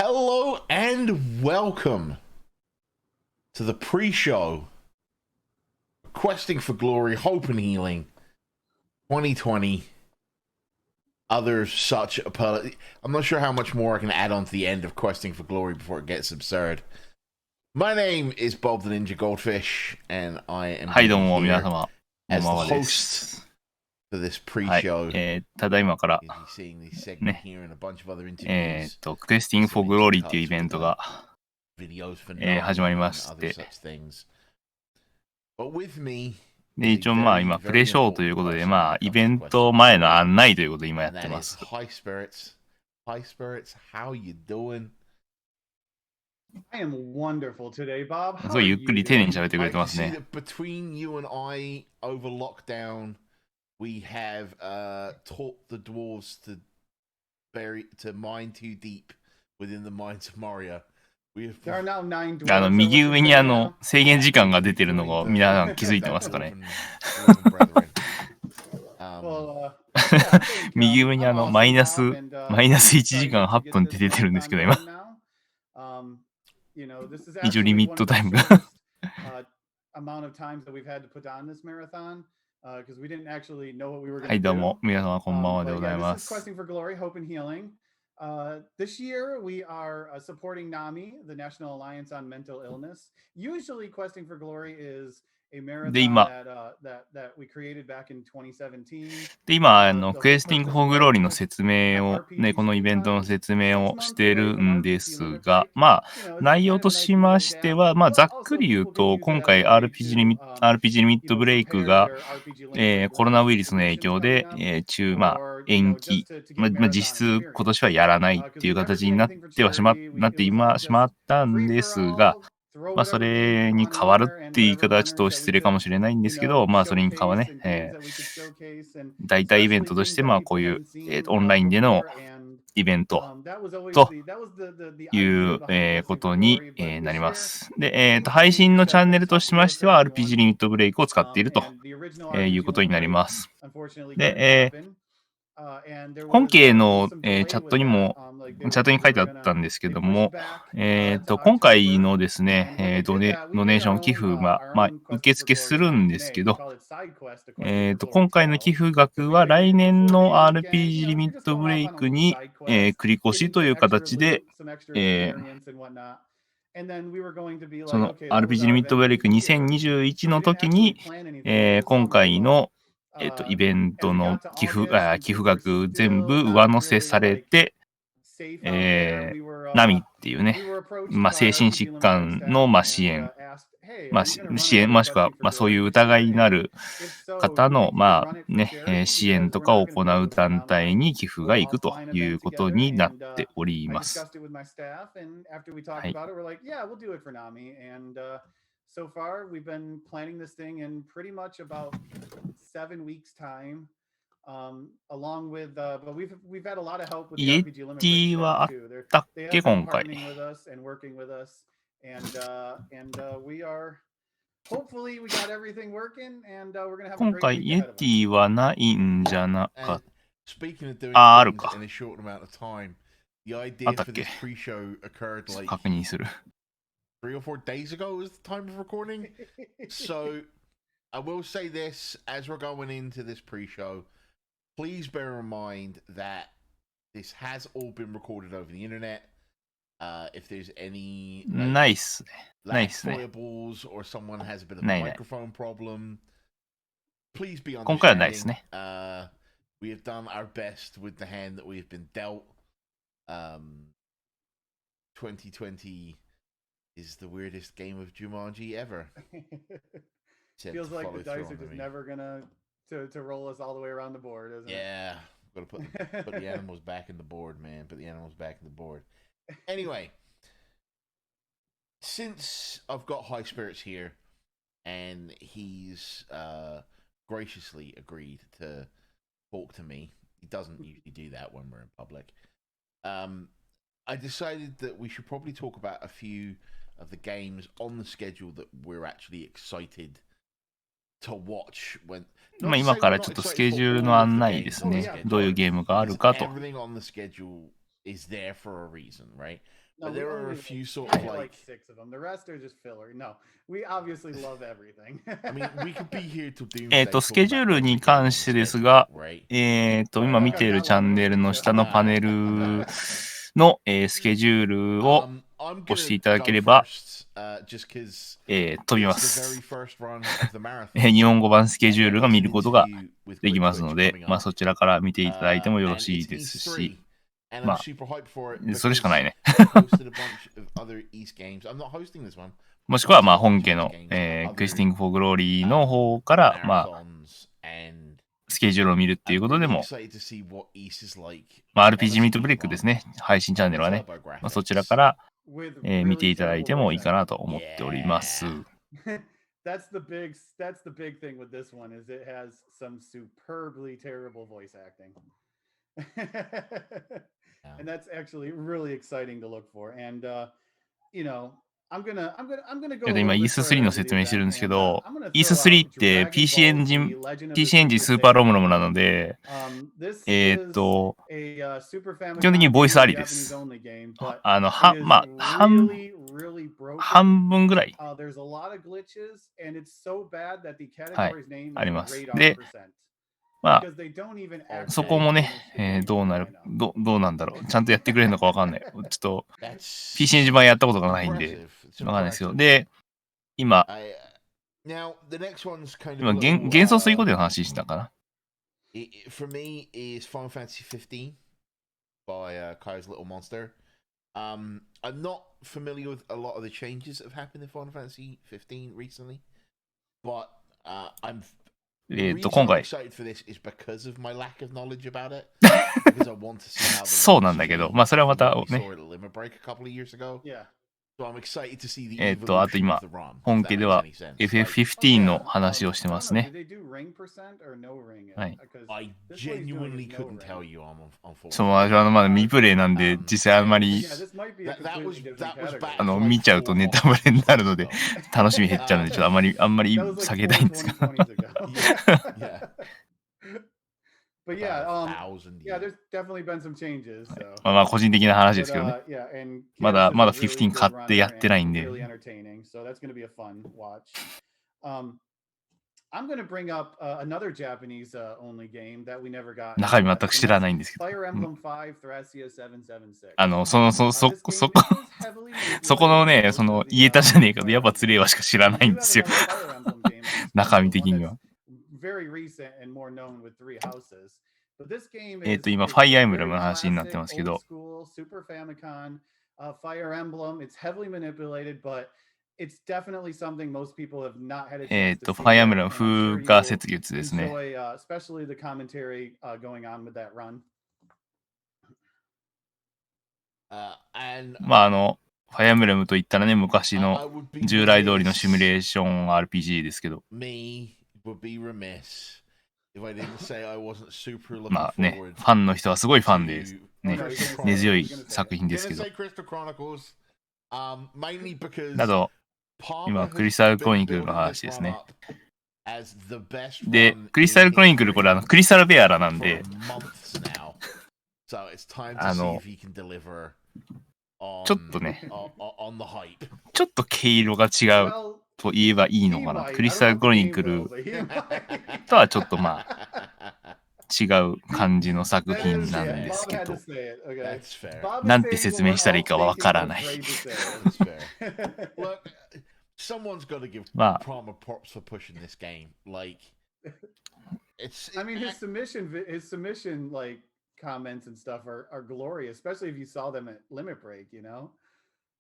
Hello and welcome to the pre-show Questing for Glory, Hope and Healing 2020. Other such I'm not sure how much more I can add on to the end of Questing for Glory before it gets absurd. My name is Bob the Ninja Goldfish, and I am はい、どうも here 皆様、こん as ばん the はで host す。 for this はい、 pre-show. ただいまから You'll be seeing this segment ね、here and a bunch of other interviews, クエスティング・フォー・グローリーっていうイベントが、videos for 始まり Nami ま and し other て、 such things. But with me で、 is a 一応まあ very, 今、プ very レショーという important ことで、 person ま when あ it イ comes ベ to ン Questing ト for 前の Glory, 案内ということで今やっ and て that ま is す。 High Spirits. High Spirits, how you doing? I am wonderful today, Bob. す How ご are いゆっ you くり丁寧に doing? 喋ってくれ I てま can す see ね。 that between you and I over lockdown, we have taught the dwarves to mine too deep within the mines of Moria. We have There are now 9 dwarves. 右上に that we're saying now. 制限時間が出てるの joined を the- 皆さん気づいて that ますかね。 dwarven brethren. Well, yeah, I think, 右上に I'm awesome, マイナス Bob, and, 1 時 excited 間 to 8 get 分って出 this てるんですけど marathon 今。 going now. You know, this is 一応リ actually ミッ one ト of the タイムが shortest amount of times that we've had to put on this marathon because we didn't actually know what we were は going い、 to どう do. も皆様こんばんはで But ござ yeah, いま this is す。 Questing for Glory, Hope and Healing. This year, we are supporting NAMI, the National Alliance on Mental Illness. Usually, Questing for Glory is a marathon that we created back in 2017. で、今、クエスティング・フォー・グローリーの説明を、ね、このイベントの説明をしてるんですが、まあ、内容としましては、まあ、ざっくり言うと、今回 RPG リミットブレイクが、コロナウイルスの影響で、延期、実質今年はやらないっていう形になってしまったんですが、まあ、それに変わるって言い方はちょっと失礼かもしれないんですけど、まあ、それに変わね、代替イベントとして、まあ、こういう、オンラインでのイベントという、ことに、なります。で、配信のチャンネルとしましては、RPG リミットブレイクを使っていると、いうことになります。で、本家の、チャットに書いてあったんですけども、今回のですね、ドネーション寄付は、まあ、受付するんですけど、今回の寄付額は来年の RPG リミットブレイクに、繰り越しという形で、その RPG リミットブレイク2021の時に、今回のイベントの寄付額全部上乗せされて、ナミっていうね、まあ、精神疾患の、まあ、支援、まあ、もしくは、まあ、そういう疑いになる方の、まあね、支援とかを行う団体に寄付が行くということになっております。はい。So far, we've been planning this thing in pretty much about 7 weeks' time. Along with, but we've had a lot of help with the RPG Limit Break too. They have been partnering with us and working with us, and we are hopefully we got everything working, and we're gonna have a great week ahead of us. 今回イエティはないんじゃなかった。Speaking of doing things in a short amount of time, the idea for this pre-show occurred like 確認する。 3 or 4 days ago was the time of recording. So I will say this as we're going into this pre-show, please bear in mind that this has all been recorded over the internet. If there's any lag foibles or someone has a bit of a microphone problem, please be understanding. We have done our best with the hand that we have been dealt. 2020 is the weirdest game of Jumanji ever. Feels like the dice are just never gonna to roll us all the way around the board, isn't it? Yeah, gotta put the animals back in the board, man. Put the animals back in the board. Anyway, since I've got High Spirits here, and he's graciously agreed to talk to me. He doesn't usually do that when we're in public. I decided that we should probably talk about a few of the games on the schedule that we're actually excited to watch when まあ今からちょっとスケジュールの案内ですね。どういうゲームがあるかと。Everything on the schedule is there for a reason, right? but there are a few sort of like 6 of them. The rest are just filler. No, we obviously love everything. I mean, we could be here till doomsday. スケジュールに関してですが、今見ているチャンネルの下のパネルの、スケジュールを押していただければ、飛びます。日本語版スケジュールが見ることができますので、まあそちらから見ていただいてもよろしいですし、まあ、それしかないね。もしくは、まあ本家の、Questing for Glory の方から、まあ、スケジュールを見るっていうことでも、まあ、RPG ミートブレイクですね。配信チャンネルはね。まあ、そちらから、見ていただいてもいいかなと思っております。That's the big thing with this one is it has some superbly terrible voice acting. And that's actually really exciting to look for. And you know, I'm gonna go 今 ES3 の説明してるんですけど、ES3 って PC エンジンスーパーロムロムなので、基本的にボイスありです。半分ぐらい。はい、あります。で、まあ、そこもね、どうなんだろう。ちゃんとやってくれるのかわかんない。ちょっと、PC エンジン版やったことがないんで、わかんないですよ。で、今、幻想水滸伝の話したかな。For me is Final Fantasy 15 by Kai's Little Monster. I'm not familiar with a lot of the changes that have happened in Final Fantasy 15 recently, but I'm今回 excited for this is because of my lack of knowledge about it. Because I want to see how そうなんだけど、まあそれはまたね。あと今、本家では FF15 の話をしてますね。はい。そう、まだ未プレイなんで、実際あんまり、見ちゃうとネタバレになるので、楽しみ減っちゃうので、ちょっとあんまり避けたいんですけど。But yeah, there's definitely been some changes. So. まあ個人的な話ですけどね。まだ15買ってやってないんで。So that's going to be a fun watch. I'm going to bring up another Japanese only game that we never got. 中身全く知らないんですけど。Fire Emblem 5 Thracia 776. そこのね、言えたじゃねえかと、やっぱつれえわしか知らないんですよ。中身的には。Very recent and more known with Three Houses. But this game 今、Fire Emblem の話になってますけど。Super Famicom, Fire Emblem. It's heavily manipulated, but it's definitely something most people have not had a chance to see. Fire Emblem 風化雪月ですね。Especially the commentary going on with that run. まあFire Emblem といったらね、昔の従来通りのシミュレーション RPG ですけど。まあね、ファンの人はすごいファンです。ね、根強い作品ですけど。だと、今、クリスタルクロニクルの話ですね。で、クリスタルクロニクル、これクリスタルベアラなんで、ちょっとね、ちょっと毛色が違うと言えばいいのかな。クリスタルクロニクルとはちょっとまあ違う感じの作品なんですけど、なんて説明したらいいかわからない。まあ、I mean, his submission like comments and stuff are glorious, especially if you saw them at Limit Break, you know?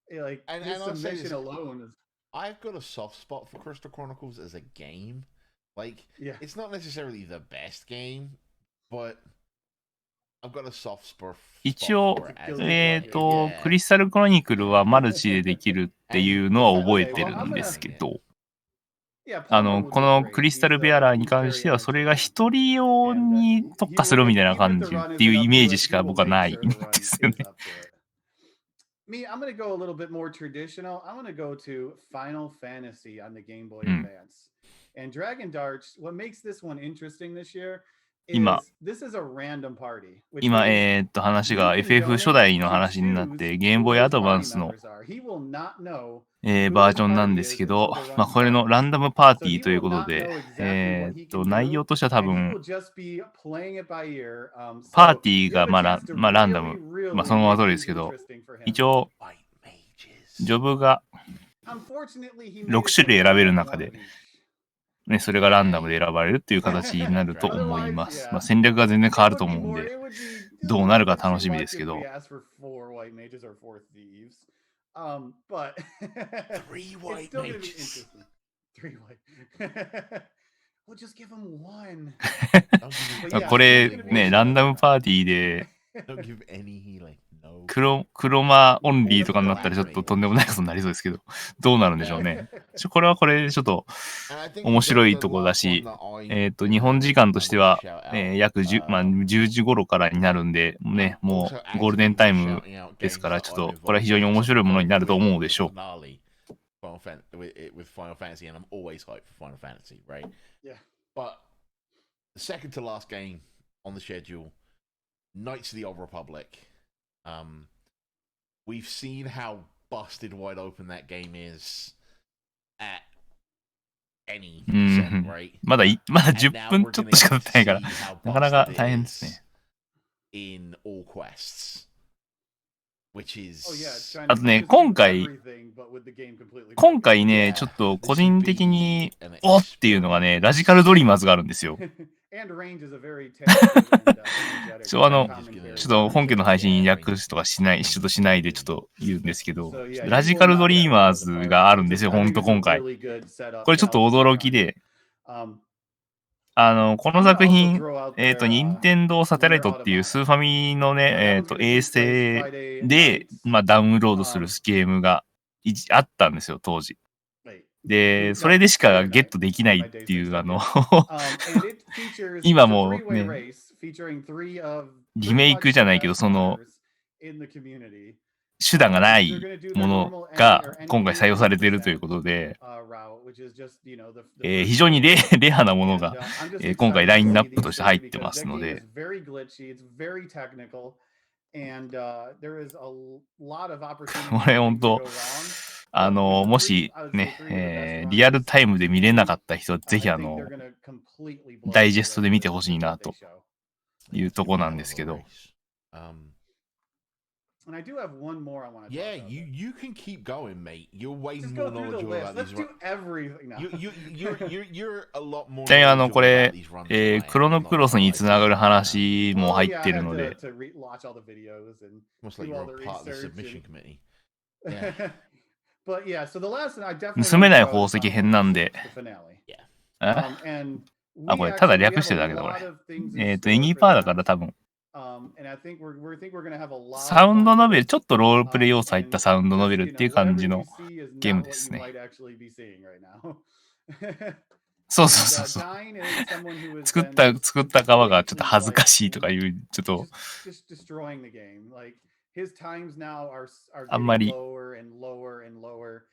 Like, his submission alone is... I've got a soft spot for Crystal Chronicles as a game. Like, it's not necessarily the best game, but I've got a soft spot. 一応、クリスタルクロニクルはマルチでできるっていうのは覚えてるんですけど、このクリスタルベアラーに関しては、それが一人用に特化するみたいな感じっていうイメージしか僕はないんですよね。Me, I'm going to go a little bit more traditional. I'm going to go to Final Fantasy on the Game Boy Advance. And Dragon Darts, what makes this one interesting this year 今、話が FF 初代の話になって、ゲームボーイアドバンスの、バージョンなんですけど、これのランダムパーティーということで、内容としては多分、パーティーがランダム、そのまま通りですけど、一応、ジョブが6種類選べる中で、ね、それがランダムで選ばれるっていう形になると思います。戦略が全然変わると思うんで、どうなるか楽しみですけど。これね、ランダムパーティーで、黒マオンリーとかになったらちょっととんでもないことになりそうですけど、どうなるんでしょうね。これはこれでちょっと面白いところだし、日本時間としては、約10時頃からになるんで、ね、もうゴールデンタイムですから、ちょっとこれは非常に面白いものになると思うでしょう。with Final Fantasy, and I'm always hyped for Final Fantasy, right? Yeah. But the second to last game on the schedule, Knights of the Old Republic. We've seen how busted wide open that game is at any percent, right? まだ10分ちょっとしか経ってないから、なかなか大変ですね。In all quests. Which is... あとね、今回ね、ちょっと個人的に、おっていうのがね、ラジカルドリーマーズがあるんですよ。ちょっと本家の配信訳とかしないでちょっと言うんですけど、ラジカルドリーマーズがあるんですよ、ほんと今回。これちょっと驚きで、この作品、任天堂サテライトっていうスーファミのね、衛星で、ダウンロードするゲームがあったんですよ、当時。で、それでしかゲットできないっていう、今もね、リメイクじゃないけど、その、手段がないものが今回採用されているということで、非常にレアなものが、今回ラインナップとして入ってますので、これ本当、もしね、リアルタイムで見れなかった人はぜひダイジェストで見てほしいなというとこなんですけど。And I do have one more I want to talk about. You can keep going, mate. You're way more knowledgeable about these. Let's do everything now. You're a lot more knowledgeable about these runs. クロノクロスにつながる話も入ってるので。Almost like you're a part of the submission committee. Yeah. But yeah, so the last one I definitely 盗めない宝石編なんで。これただ略してるだけだ、これ。エニーパーだから多分。サウンドノベル、ちょっとロールプレイ要素入ったサウンドノベルっていう感じのゲームですね。そうそうそうそう。作った側がちょっと恥ずかしいとかいう、ちょっと。あんまり、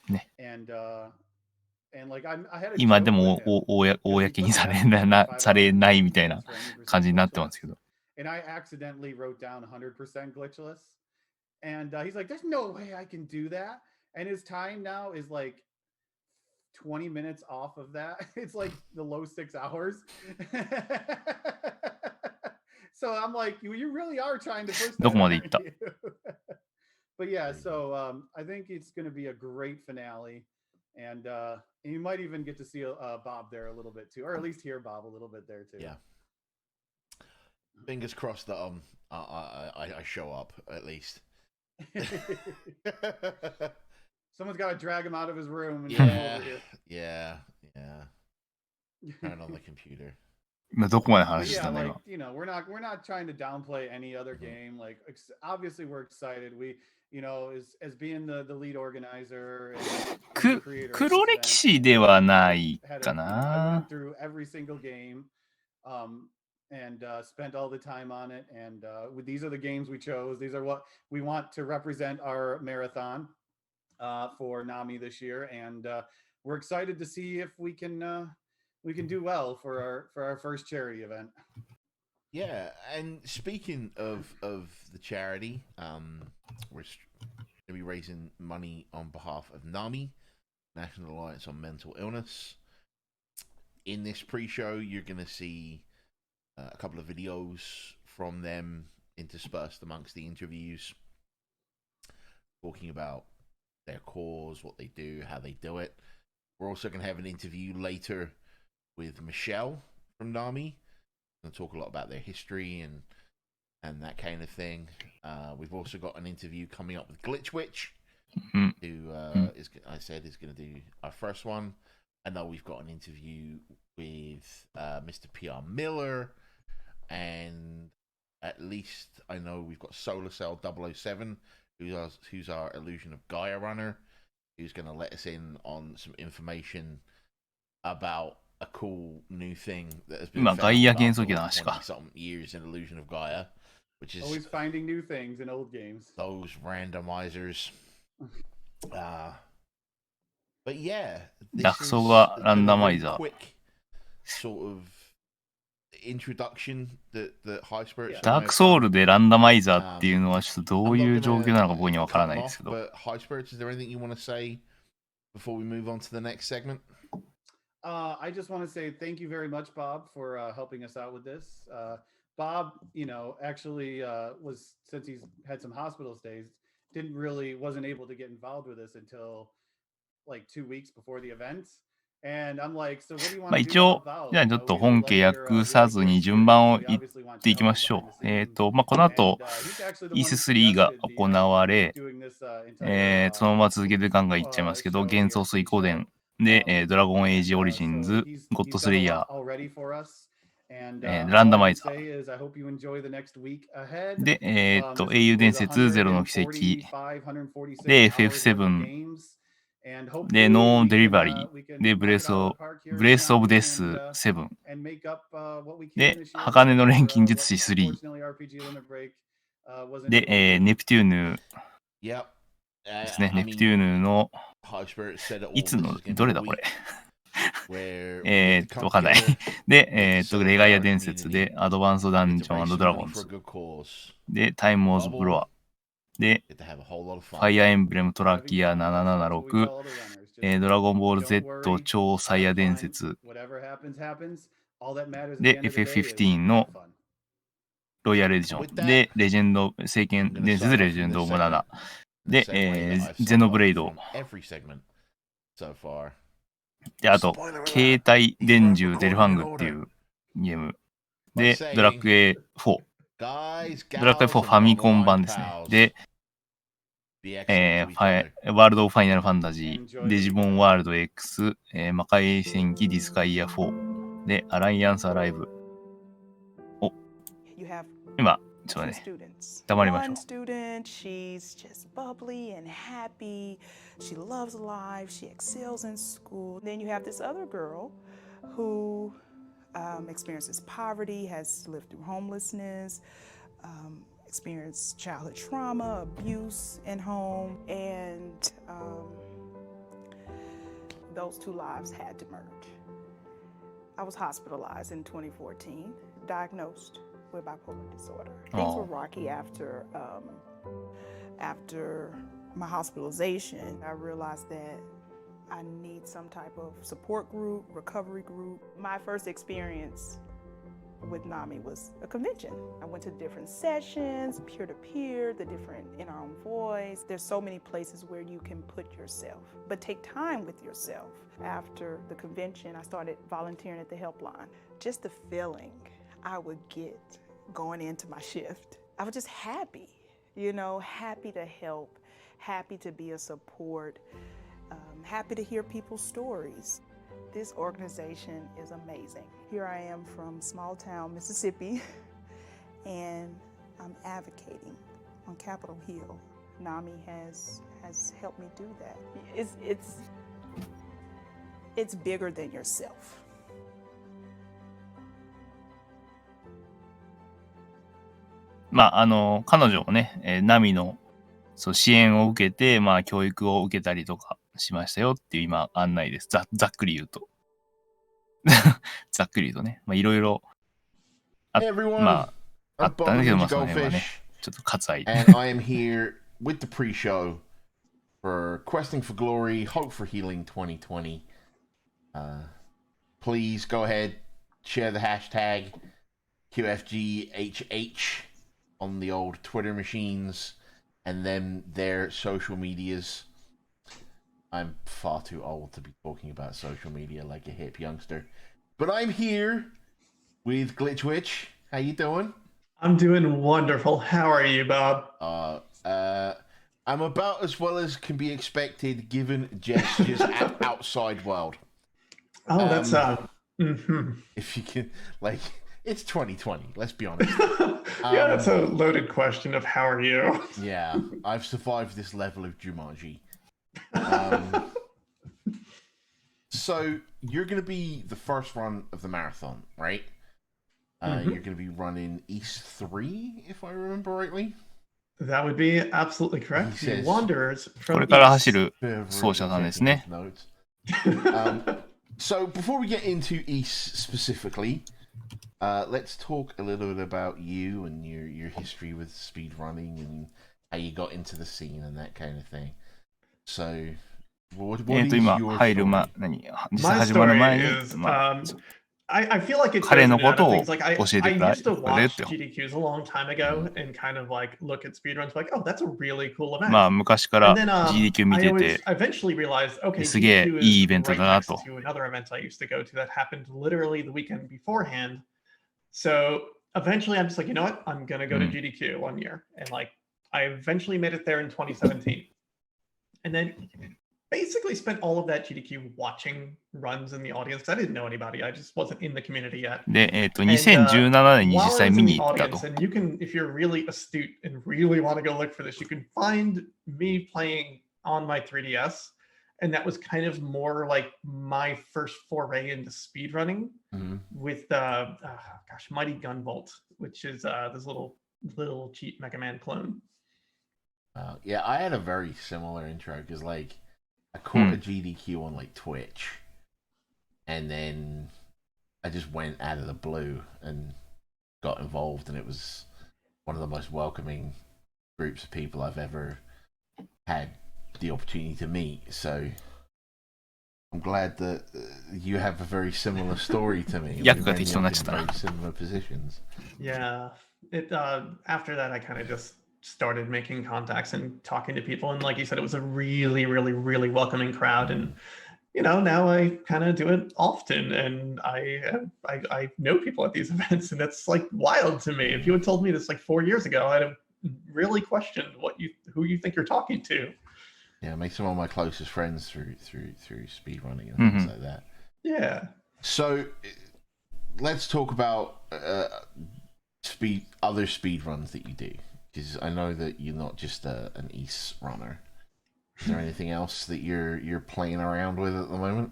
ね。今でも公にされないみたいな感じになってますけど。And I accidentally wrote down 100% glitchless. And he's like, there's no way I can do that. And his time now is like 20 minutes off of that. It's like the low 6 hours. So I'm like, you really are trying to push that. どこまで行った? But yeah, so I think it's going to be a great finale. And you might even get to see Bob there a little bit too, or at least hear Bob a little bit there too. Yeah. Fingers crossed that I show up at least. Someone's got to drag him out of his room. And yeah. Turn on the computer. どこまで話したんだ今。You know, we're not trying to downplay any other game. Like obviously we're excited. We, you know, as being the lead organizer. 黒歴史ではないかな。I went through every single game. And spent all the time on it. And these are the games we chose. These are what we want to represent our marathon for NAMI this year. And we're excited to see if we can do well for our first charity event. Yeah, and speaking of the charity, we're going to be raising money on behalf of NAMI, National Alliance on Mental Illness. In this pre-show, you're going to see a couple of videos from them interspersed amongst the interviews, talking about their cause, what they do, how they do it. We're also going to have an interview later with Michelle from NAMI. We're going to talk a lot about their history and that kind of thing. We've also got an interview coming up with Glitch Witch, who is going to do our first one. I know we've got an interview with Mr. PR Miller, and at least I know we've got Solar Cell 007, who's our Illusion of Gaia runner, who's going to let us in on some information about a cool new thing that has been found after 20-something years in Illusion of Gaia, which is always finding new things in old games. Those randomizers. But yeah, this is a quick sort of introduction that High Spirits. ダークソウルでランダマイザーっていうのはちょっとどういう状況なのか僕には分からないですけど。But High Spirits, is there anything you want to say before we move on to the next segment? I just want to say thank you very much, Bob, for helping us out with this. Bob, actually since he's had some hospital stays, wasn't able to get involved with this until like 2 weeks before the events. And I'm like, so what do you want to do? 一応、じゃあちょっと本家訳さずに順番を言っていきましょう。この後、ES3 が行われ、そのまま続けてガンガンいっちゃいますけど、幻想水光伝で、ドラゴンエイジオリジンズ、ゴッドスレイヤー、ランダマイザー。で、英雄伝説ゼロの奇跡。で、FF7。で、ノーデリバリー。で、ブレスオブデス7。で、鋼の錬金術師3。で、ネプテューヌですね。ネプテューヌの、いつの、どれだこれ。わかんない。で、レガイア伝説で、アドバンスダンジョン&ドラゴンズ。で、タイムオズブロア。で、ファイアーエンブレムトラキア776、ドラゴンボール Z 超サイヤ伝説。で、FF15 のロイヤルエディション。で、レジェンド、聖剣伝説レジェンドオブ7。で、ゼノブレイド。で、あと、携帯電銃デルファングっていうゲーム。で、ドラクエ4。ドラクエ4ファミコン版ですね。で、ワールド・オブ・ファイナル・ファンタジー、デジモン・ワールド X、魔界戦記ディスカイア4、で、アライアンス・アライブ。お、今、ちょっとね、黙りましょう。She's just bubbly and happy. She loves life. She excels in school. Then you have this other girl who experiences poverty, has lived through homelessness, experienced childhood trauma, abuse in home, and those two lives had to merge. I was hospitalized in 2014, diagnosed with bipolar disorder. Things were rocky after my hospitalization. I realized that I need some type of support group, recovery group. My first experience with NAMI was a convention. I went to different sessions, peer-to-peer, the different in our own voice. There's so many places where you can put yourself, but take time with yourself. After the convention, I started volunteering at the helpline. Just the feeling I would get going into my shift. I was just happy, happy to help, happy to be a support, happy to hear people's stories. This organization is amazing. Here I am from small town Mississippi, and I'm advocating on Capitol Hill. NAMI has helped me do that. It's bigger than yourself. 彼女もね、NAMI の支援を受けて、教育を受けたりとかしましたよっていう今案内です。ざっくり言うと。ざっくり言うとね、いろいろ Hey everyone, まあ、あ I'm ったんだけど、 Bob まあ the その辺はね、 Goldfish, ちょっと割愛。 and I am here with the pre-show for Questing for Glory, Hope for Healing 2020. Please go ahead, share the hashtag QFGHH on the old Twitter machines and then their social medias. I'm far too old to be talking about social media like a hip youngster. But I'm here with Glitch Witch. How you doing? I'm doing wonderful. How are you, Bob? I'm about as well as can be expected given Jess's outside world. Oh, that's If you can, like, it's 2020. Let's be honest. Yeah, that's a loaded question of how are you? Yeah, I've survived this level of Jumanji. So you're going to be the first run of the marathon, right? You're going to be running East 3, if I remember rightly. That would be absolutely correct. He says- Wanderers こ from れから East. 走る走者さんですね。 So before we get into East specifically, let's talk a little bit about you and your history with speedrunning and how you got into the scene and that kind of thing. So, what is 今 your 入る story? 実際 My 始まる story 前に、 is, まあ I feel like it 彼 goes の in こ and と out を of things. Like I 教えてく used to れ watch って。 GDQs a long time ago and kind of like look at speedruns like, oh, that's a really cool event. まあ昔から And then GDQ 見 I て always て、 eventually realized, okay, すげえ GDQ いい is イベント right だな next と。 to another event I used to go to that happened literally the weekend beforehand. So eventually I'm just like, you know what? I'm going to go to GDQ one year. And like, I eventually made it there in 2017. And then basically spent all of that GDQ watching runs in the audience because I didn't know anybody. I just wasn't in the community yet. で、2017年に実 While I 際 was 見 in に the 行ったと audience,。and you can, if you're really astute and really want to go look for this, you can find me playing on my 3DS. And that was kind of more like my first foray into speedrunning with Mighty Gunvolt, which is this little cheap Mega Man clone. Yeah, I had a very similar intro because, like, I caught a GDQ on like Twitch, and then I just went out of the blue and got involved, and it was one of the most welcoming groups of people I've ever had the opportunity to meet. So I'm glad that you have a very similar story to me. We 役が ended 適当になっ up ちゃ in ったな。 very similar positions. Yeah. It after that I kind of just started making contacts and talking to people, and like you said, it was a really, really, really welcoming crowd. And you know, now I kind of do it often, and I know people at these events, and that's like wild to me. If you had told me this like 4 years ago, I'd have really questioned who you think you're talking to. Yeah, I made some of my closest friends through speedrunning and things like that. Yeah. So let's talk about other speed runs that you do, because I know that you're not just an East runner. Is there anything else that you're playing around with at the moment?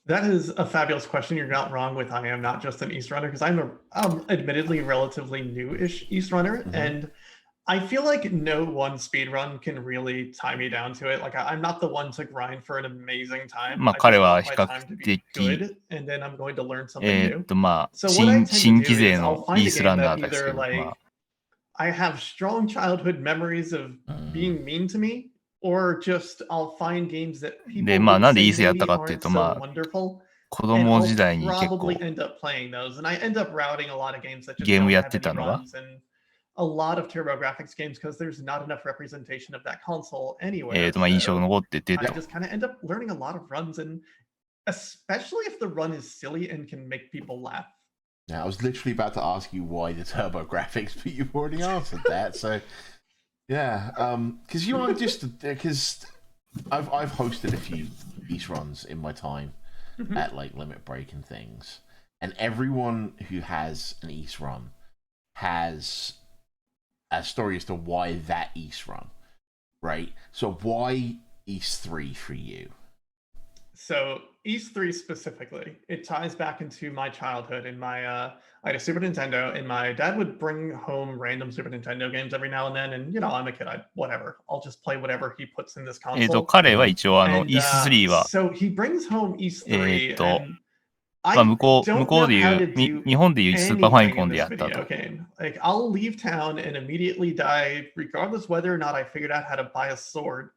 That is a fabulous question. You're not wrong with I am not just an East runner, because I'm admittedly relatively new-ish East runner, and I feel like no one speed run can really tie me down to it. Like I'm not the one to grind for an amazing time. まあ I just 彼は want 比 my 較 time to be 的、 good, and then I'm going to learn something new. まあ So what I 新 tend to 規 do 勢 is の I'll イ find ー a スラ game ンナー that ですけ either ど、ま like あ I have strong childhood memories of being mean to me, or just I'll find games that people で、まあ would なんで say イースやった maybe かっていう aren't と、 so まあ wonderful. 子 And 供 I'll 時代に結構 probably end up playing those, and I end up routing a lot of games that just ゲー don't ムやっ have て any たのが、 runs, and a lot of TurboGrafx games because there's not enough representation of that console anywhere. まあ印象 So が残ってて I と。 just kind of end up learning a lot of runs, and especially if the run is silly and can make people laugh. Now, I was literally about to ask you why the turbo graphics, but you've already answered that. So, yeah, because you aren't just because I've hosted a few East runs in my time at like Limit Break and things, and everyone who has an East run has a story as to why that East run, right? So why East 3 for you? So East 3 specifically, it ties back into my childhood. In my I had a Super Nintendo, and my dad would bring home random Super Nintendo games every now and then. And you know, I'm a kid, whatever. I'll just play whatever he puts in this console. 彼は一応And, イース3は so he brings home East 3, and まあ向こうでいう、日本でいうスーパーファミコンでやったと。Like, I'll leave town and immediately die, regardless whether or not I figured out how to buy a sword.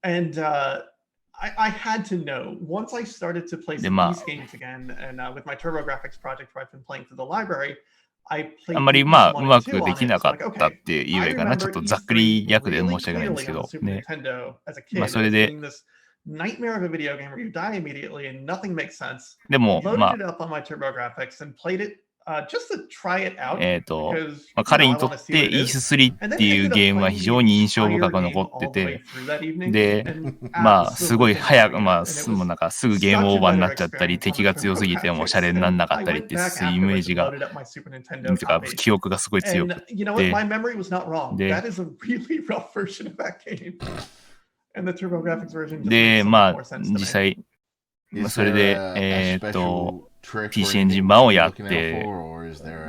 And I had to know once I started to play some these games again, and with my TurboGrafx project where I've been playing through the library, I played あんまりまあうまくできなかったって言えばいいかな。ちょっとざっくり略で申し訳ないんですけど。ね、まあそれで、nightmare of a video game where you die immediately and nothing makes sense. でも、まあ、loaded it up on my TurboGrafx and played it just to try it out. まあ、彼にとってイース3っていうゲームは非常に印象深く残ってて、で、まあ、すごい早く、まあ、もうなんかすぐゲームオーバーになっちゃったり、敵が強すぎてもシャレにならなかったりっていうイメージが、なんていうか、記憶がすごい強くて、で、で、まあ、実際、それで、PC エンジン版をやって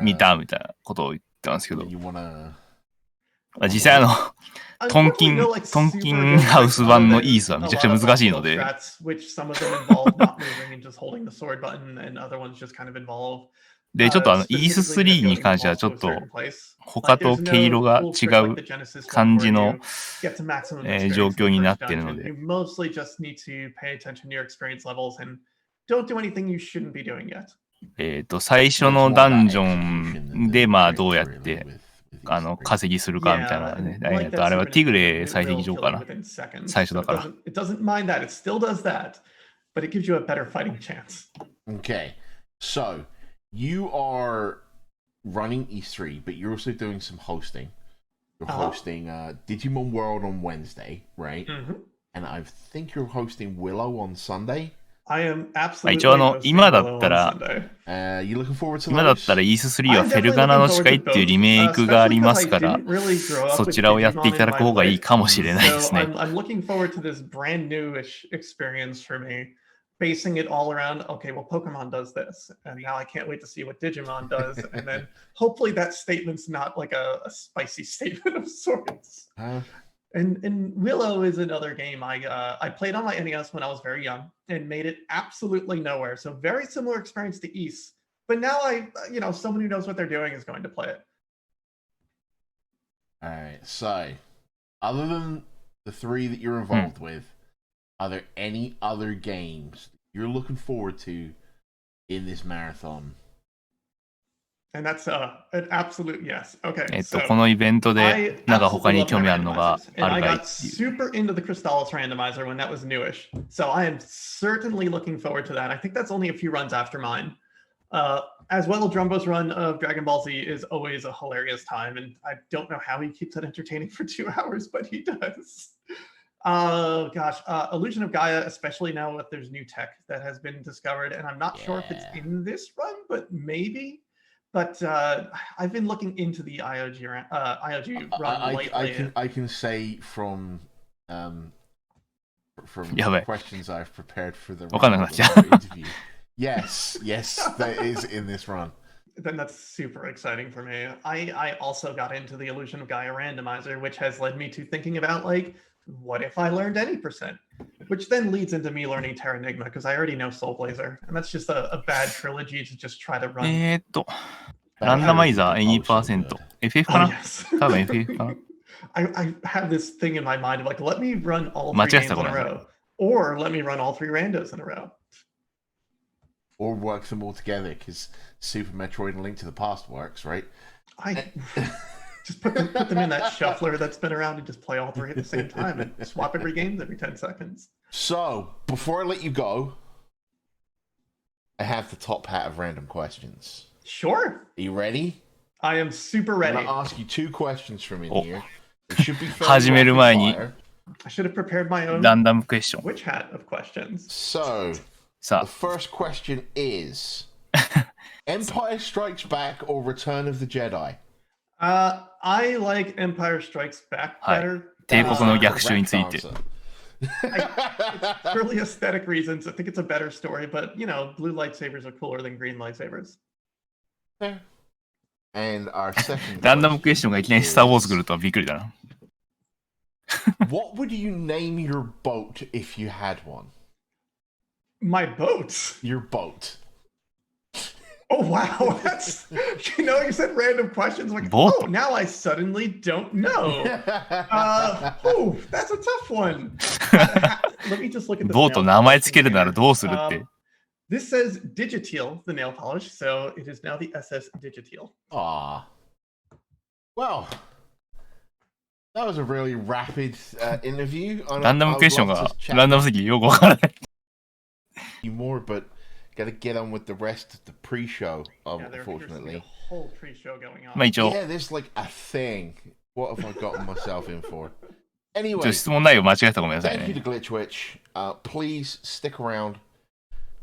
みたみたいなことを言ってますけど、実際トンキンハウス版のイースはめちゃくちゃ難しいので、で、ちょっとイース3に関してはちょっと他と毛色が違う感じの、状況になっているので、最初のダンジョンでまあどうやって稼ぎするかみたいなね。あれはティグレ採石場かな。最初だから。Okay, so you are running E3, but you're also doing some hosting. You're hosting Digimon World on Wednesday, right? And I think you're hosting Willow on Sunday. I am 一応今だったら、you looking forward to those? 今だったらイース3はフェルガナの誓いっていうリメイクがありますから、そちらをやっていただく方がいいかもしれないですね。I'm looking forward to this brand newish experience for me, basing it all around, okay, well, Pokemon does this, and now I can't wait to see what Digimon does, and then hopefully that statement's not like a spicy statement of sorts. And Willow is another game I played on my NES when I was very young and made it absolutely nowhere. So very similar experience to East. But now someone who knows what they're doing is going to play it. All right. So, other than the three that you're involved with, are there any other games you're looking forward to in this marathon? And that's an absolute yes. Okay. このイベントでなんか他に興味あるのがあるかい I got super into the Crystallis randomizer when that was newish. So I am certainly looking forward to that. I think that's only a few runs after mine. As well, Drumbo's run of Dragon Ball Z is always a hilarious time, and I don't know how he keeps it entertaining for 2 hours, but he does. Illusion of Gaia, especially now that there's new tech that has been discovered, and I'm not sure if it's in this run, but maybe. But I've been looking into the IOG run lately. I can say from questions I've prepared for the interview. Yes, that is in this run. Then that's super exciting for me. I also got into the Illusion of Gaia randomizer, which has led me to thinking about what if I learned any %? Which then leads into me learning Terranigma, because I already know Soul Blazer, and that's just a bad trilogy to just try to run. ランダマイザー any%。FF かな、多分 FF かな I have this thing in my mind of let me run all 3 games in a row. Or let me run all 3 randos in a row. Or work them all together, because Super Metroid and Link to the Past works, right? Just put them in that shuffler that's been around and just play all 3 at the same time and swap every game every 10 seconds. So, before I let you go, I have the top hat of random questions. Sure. Are you ready? I am super ready. I'm going to ask you 2 questions from in here. It should be 始める前に I should have prepared my own ランダムクエスチョン。 which hat of questions. So, the first question is Empire Strikes Back or Return of the Jedi? I like Empire Strikes Back better. 帝国の逆襲について。It's purely aesthetic reasons. I think it's a better story, but blue lightsabers are cooler than green lightsabers. Fair. And our second ランダムクエスチョンがいきなりスター・ウォーズ来るとはびっくりだな。What would you name your boat if you had one? My boat? Your boat. Oh wow, that's you said random questions like Boat. oh now I suddenly don't know. That's a tough one. Let me just look at the ボート名前つけるならどうするって。This says Digiteal, the nail polish, so it is now the SS Digiteal. Aw. Well, that was a really rapid interview. ランダムクエスチョンがランダムすぎよくわからない。More, but got to get on with the rest of the pre-show, Yeah, unfortunately. A whole pre-show going on. まあ一応。Yeah, there's like a thing. What have I gotten myself in for? Anyway, 質問内容間違えたごめんなさいね。Thank you to Glitchwitch. Please stick around.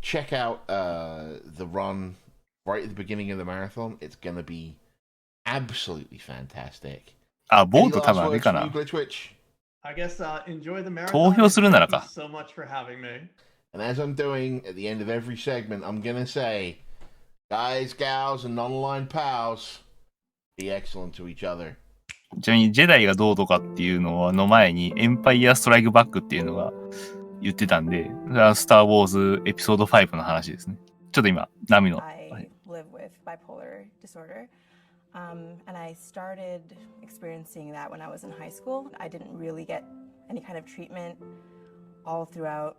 Check out the run right at the beginning of the marathon. It's going to be absolutely fantastic. あ、ボート多分あれかな。I guess enjoy the marathon. 投票するならか。So much for having me. And as I'm doing at the end of every segment, I'm going to say, guys, gals, and non-aligned pals, be excellent to each other. ちなみにジェダイがどうとかっていうのの前にエンパイアストライクバックっていうのが言ってたんで、それはスター・ウォーズエピソード5の話ですね。ちょっと今、ナミの。I live with bipolar disorder, and I started experiencing that when I was in high school. I didn't really get any kind of treatment all throughout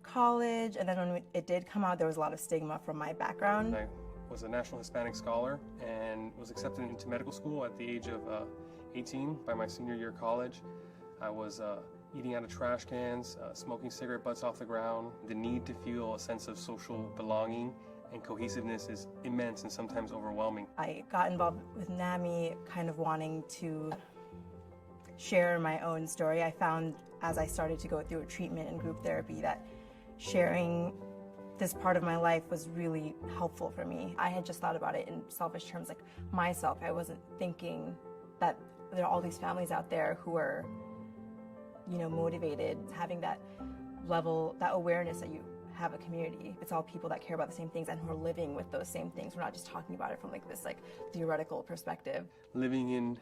college, and then when it did come out, there was a lot of stigma from my background. I was a National Hispanic Scholar and was accepted into medical school at the age of 18 by my senior year of college. I was eating out of trash cans, smoking cigarette butts off the ground. The need to feel a sense of social belonging and cohesiveness is immense and sometimes overwhelming. I got involved with NAMI kind of wanting to share my own story. I found as I started to go through a treatment and group therapy that sharing this part of my life was really helpful for me. I had just thought about it in selfish terms, like myself. I wasn't thinking that there are all these families out there who are, motivated, having that level, that awareness that you have a community. It's all people that care about the same things and who are living with those same things. We're not just talking about it from this theoretical perspective. Living in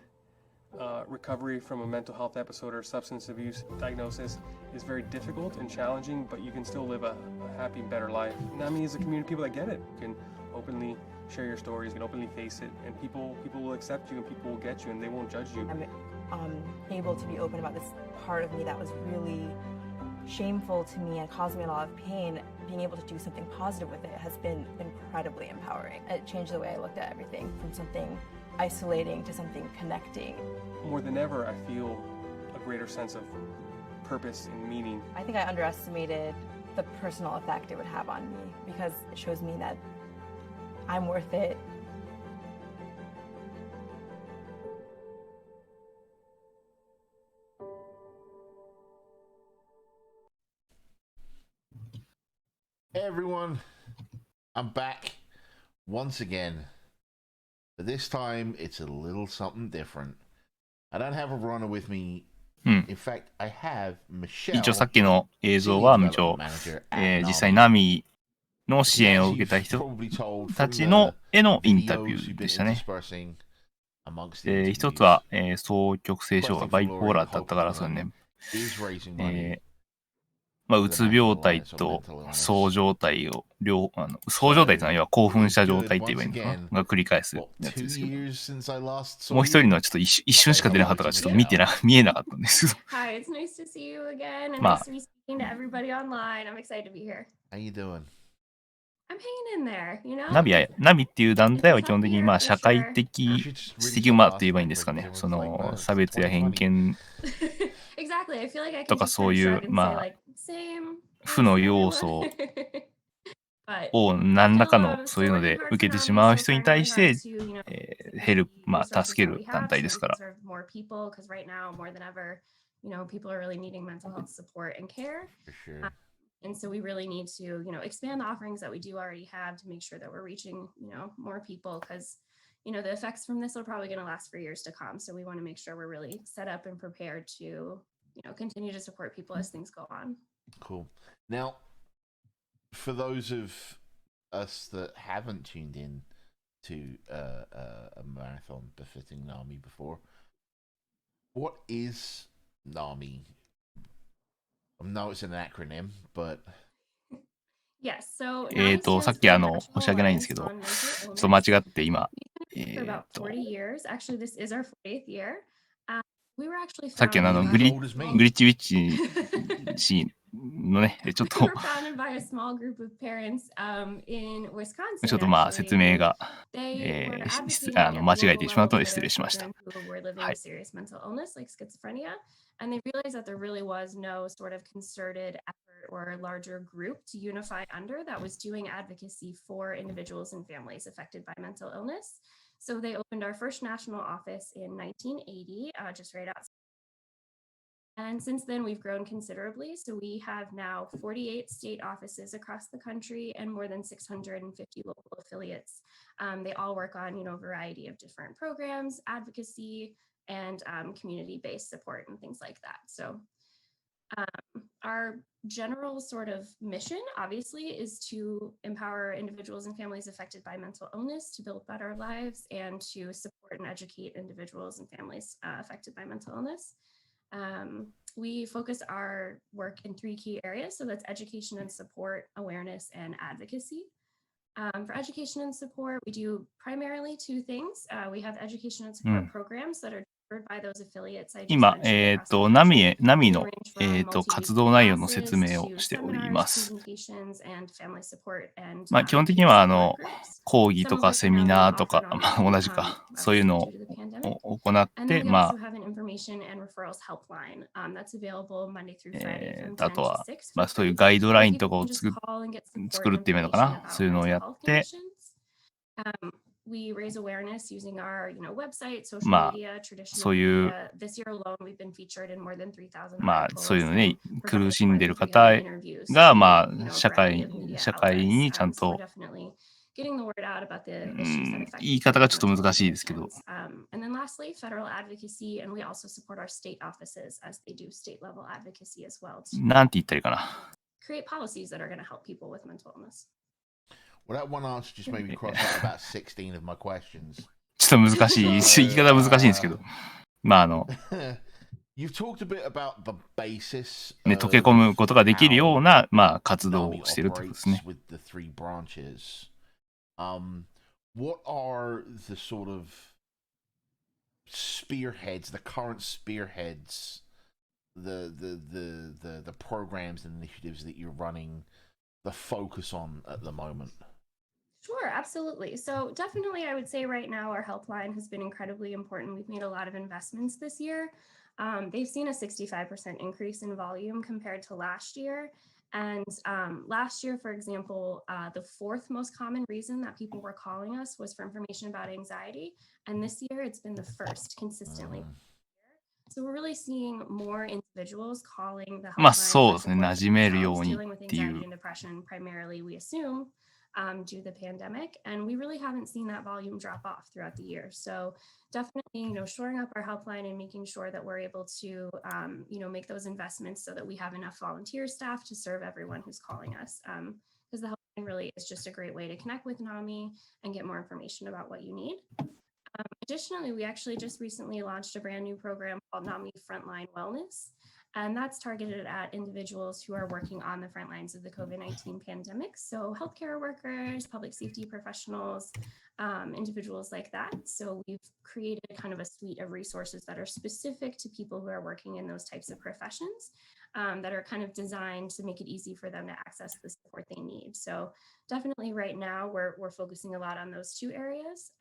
recovery from a mental health episode or substance abuse diagnosis is very difficult and challenging, but you can still live a happy, better life. NAMI is a community of people that get it. You can openly share your stories, you can openly face it, and people will accept you and people will get you and they won't judge you. I'm able to be open about this part of me that was really shameful to me and caused me a lot of pain. Being able to do something positive with it has been incredibly empowering. It changed the way I looked at everything, from something isolating to something connecting. More than ever, I feel a greater sense of purpose and meaning. I think I underestimated the personal effect it would have on me because it shows me that I'm worth it. Hey everyone, I'm back once again. But this time it's a little something different. I don't have a runner with me. In fact, I have Michelle. 一応さっきの映像は実際ナミの支援を受けた人たちのへのインタビューでしたね。一つは、双極性障害、バイポーラーだったからそうね。うつ病態とそう状態をそう状態というのは要は興奮した状態って言えばいいのかなが繰り返すやつですけど、もう一人のはちょっと一瞬しか出なかったからちょっと見えなかったんですけど。Hi, it's nice to see you again and nice to be speaking to everybody online. I'm excited to be here. How you doing? I'm hanging in there, you know? ナビっていう団体は基本的に社会的スティグマって言えばいいんですかね。その差別や偏見とかそういう負の要素を何らかのそういうので受けてしまう人に対して助ける団体ですから。And so we really need to, expand the offerings that we do already have to make sure that we're reaching, more people because, the effects from this are probably going to last for years to come. So we want to make sure we're really set up and prepared to, continue to support people as things go on. Cool. Now, for those of us that haven't tuned in to a marathon befitting NAMI before, what is NAMI? I know it's an acronym, but Yes, so さっき申し訳ないんですけど、ちょっと間違って今、for about 40 years. Actually, this is our 40th year. We were actually さっきのグリッチウィッチのね、ちょっと we were founded by a small group of parents in Wisconsin. ちょっとまあ actually. 説明が、 They were advocating 間違え at て the しまう local と level 失礼 for しました。 children who were living は with い。 serious mental illness like schizophrenia, and they realized that there really was no sort of concerted effort or larger group to unify under that was doing advocacy for individuals and families affected by mental illness. So they opened our first national office in 1980, just right outside. And since then, we've grown considerably. So we have now 48 state offices across the country and more than 650 local affiliates. They all work on, a variety of different programs, advocacy, and community-based support and things like that. So our general sort of mission, obviously, is to empower individuals and families affected by mental illness to build better lives and to support and educate individuals and families affected by mental illness. We focus our work in 3 key areas. So that's education and support, awareness, and advocacy. For education and support, we do primarily 2 things. We have education and support programs that are delivered by those affiliates I just 今、 mentioned across the ナ country. ミの They range from 活 multi-week 動内容の classes 説明を to しており seminars, ます。 presentations, and family support and まあ基本的に peer は support groups. 講義 Some と of か which セ are ミ now ナ being ーとか、 offered まあ 同じ online, か、そういう obviously の due to the pandemic. を行っ And て、 then we ま also have an information and referrals helpline that's available Monday through Friday あ、from あ 10と to は、 6まあ for そういう free, ガイドラ where インと people かを can just call and get 作 support るっていうのか information な、 about そういうのを mental やっ health て、 conditions. We raise awareness using our, website, social まあ media, そ traditional ういう、 media. This year alone, we've been featured in more than 3,000まあそういう articles のね、 and 苦 provided しん more でる than 方 300 interviews が、 to, まあ a variety 社 of 会 media に outlets. ちゃん So we're と、 definitely getting the word out about the issues that affect 言い people 方が with ちょっと mental 難 health しいですけど、 conditions. And then lastly, federal advocacy, and we also support our state offices as they do state level advocacy as well to なんて言ったらいいかな。 create policies that are going to help people with mental illness. Well, that one answer just made me cross out about 16 of my questions. ちょっと難しい、言い方難しいんですけど、まあYou've talked a bit about the basis ね、溶け込むことができるような、まあ活動をしているということですね。 with the 3 branches. What are the sort of spearheads, the current spearheads, the programs and initiatives that you're running, the focus on at the moment? Sure, absolutely. So definitely, I would say right now our helpline has been incredibly important. We've made a lot of investments this year. They've seen a 65% increase in volume compared to last year. And last year, for example, the 4th most common reason that people were calling us was for information about anxiety. And this year, it's been the 1st consistently. So we're really seeing more individuals calling the まあ helpline そう for ですね、 support 馴染める for よう themselves, に dealing with っていう anxiety and depression primarily, we assume, due to the pandemic. And we really haven't seen that volume drop off throughout the year. So definitely, shoring up our helpline and making sure that we're able to, make those investments so that we have enough volunteer staff to serve everyone who's calling us. Because the helpline really is just a great way to connect with NAMI and get more information about what you need. Additionally, we actually just recently launched a brand new program called NAMI Frontline Wellness. And that's targeted at individuals who are working on the front lines of the COVID-19 pandemic. So healthcare workers, public safety professionals, individuals like that. So we've created kind of a suite of resources that are specific to people who are working in those types of professions, that are kind of designed to make it easy for them to access the support they need. So definitely right now we're focusing a lot on those 2 areas.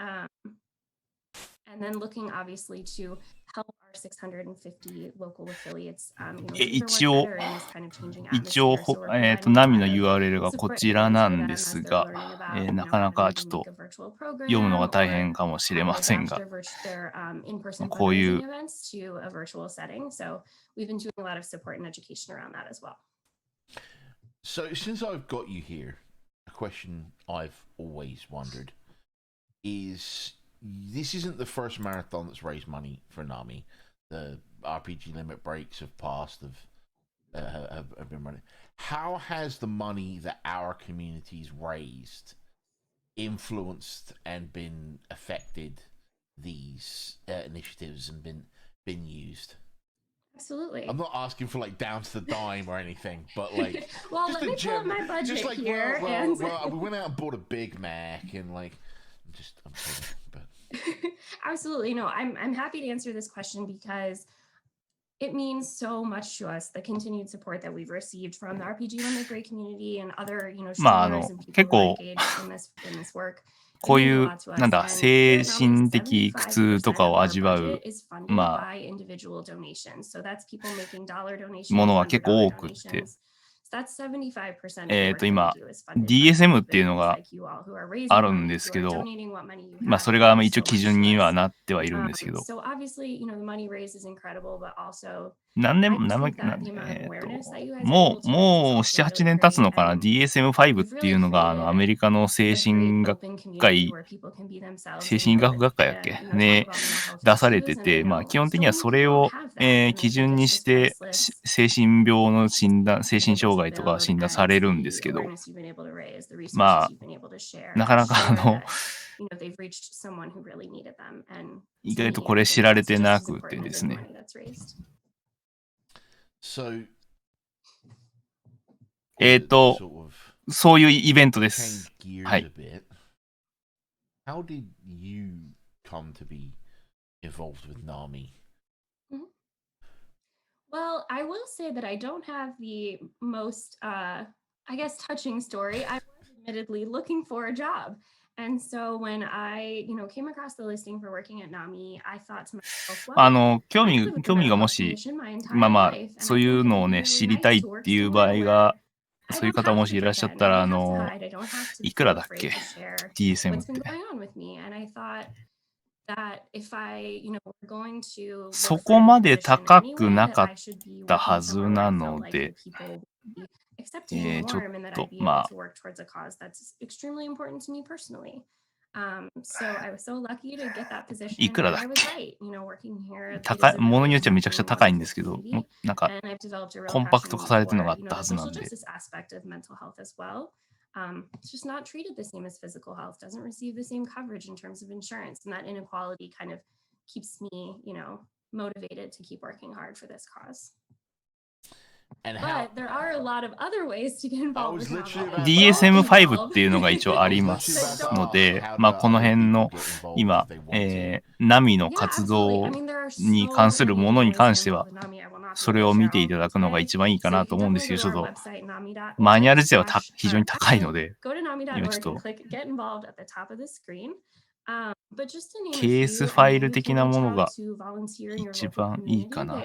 And then looking obviously to help our 650 local affiliates, do their work better in this kind of changing 一応、atmosphere. So we're providing ナ a ミの lot of URL がこ support ち and ら tools な for ん them で as す they're が、 learning about, なかな how to かちょっ maybe と make a virtual 読むのが program 大 or 変かもしれ how ま to せん adapt が、 their in-person こういう fundraising events to a virtual setting. So we've been doing a lot of support and education around that as well. So since I've got you here, a question I've always wondered is, this isn't the first marathon that's raised money for NAMI. The RPG limit breaks have passed, have been running. How has the money that our communities raised influenced and been affected these initiatives and been used? Absolutely. I'm not asking for like down to the dime or anything, but like well, just let me pull up my budget just like here. well, we went out and bought a Big Mac and like I'm kidding, but absolutely no. I'm happy to answer this question because it means so much to us, the continued support that we've received from the RPG Limit Break community and other, streamers and people who are engaged in this work. こういう、なんだ、精神的苦痛とかを味わう、まあ、ものは結構多くって、今、DSM っていうのがあるんですけど、まあ、それが一応基準にはなってはいるんですけど、何年も、もう7、8年経つのかな、DSM-5 っていうのが、アメリカの精神学会やっけね、出されてて、まあ、基本的にはそれを、基準にして、精神病の診断、精神障害とか診断されるんですけど、まあ、なかなか意外とこれ知られてなくてですね。そういうイベントです。はい。How did you come to be involved with NAMI? Well, I will say that I don't have the most, touching story. I was admittedly looking for a job. And so when I, came across the listing for working at NAMI, I thought to myself, well, 興味がもし、そういうのをね、知りたいっていう場合が、そういう方もしいらっしゃったら、いくらだっけ ?DSM って。そこまで高くなかったはずなので、ちょっと、まあ、いくらだっけものによっちゃめちゃくちゃ高いんですけど、なんか、コンパクト化されてるのがあったはずなんで。It's just not treated the same as physical health, doesn't receive the same coverage in terms of insurance. And that inequality kind of keeps me, motivated to keep working hard for this cause. But there are a lot of other ways to get involved. DSM-5 っていうのが一応ありますので、まあこの辺の今、NAMI の活動に関するものに関しては、それを見ていただくのが一番いいかなと思うんですけど、ちょっとマニュアル自体は非常に高いので、今ちょっとケースファイル的なものが一番いいかな。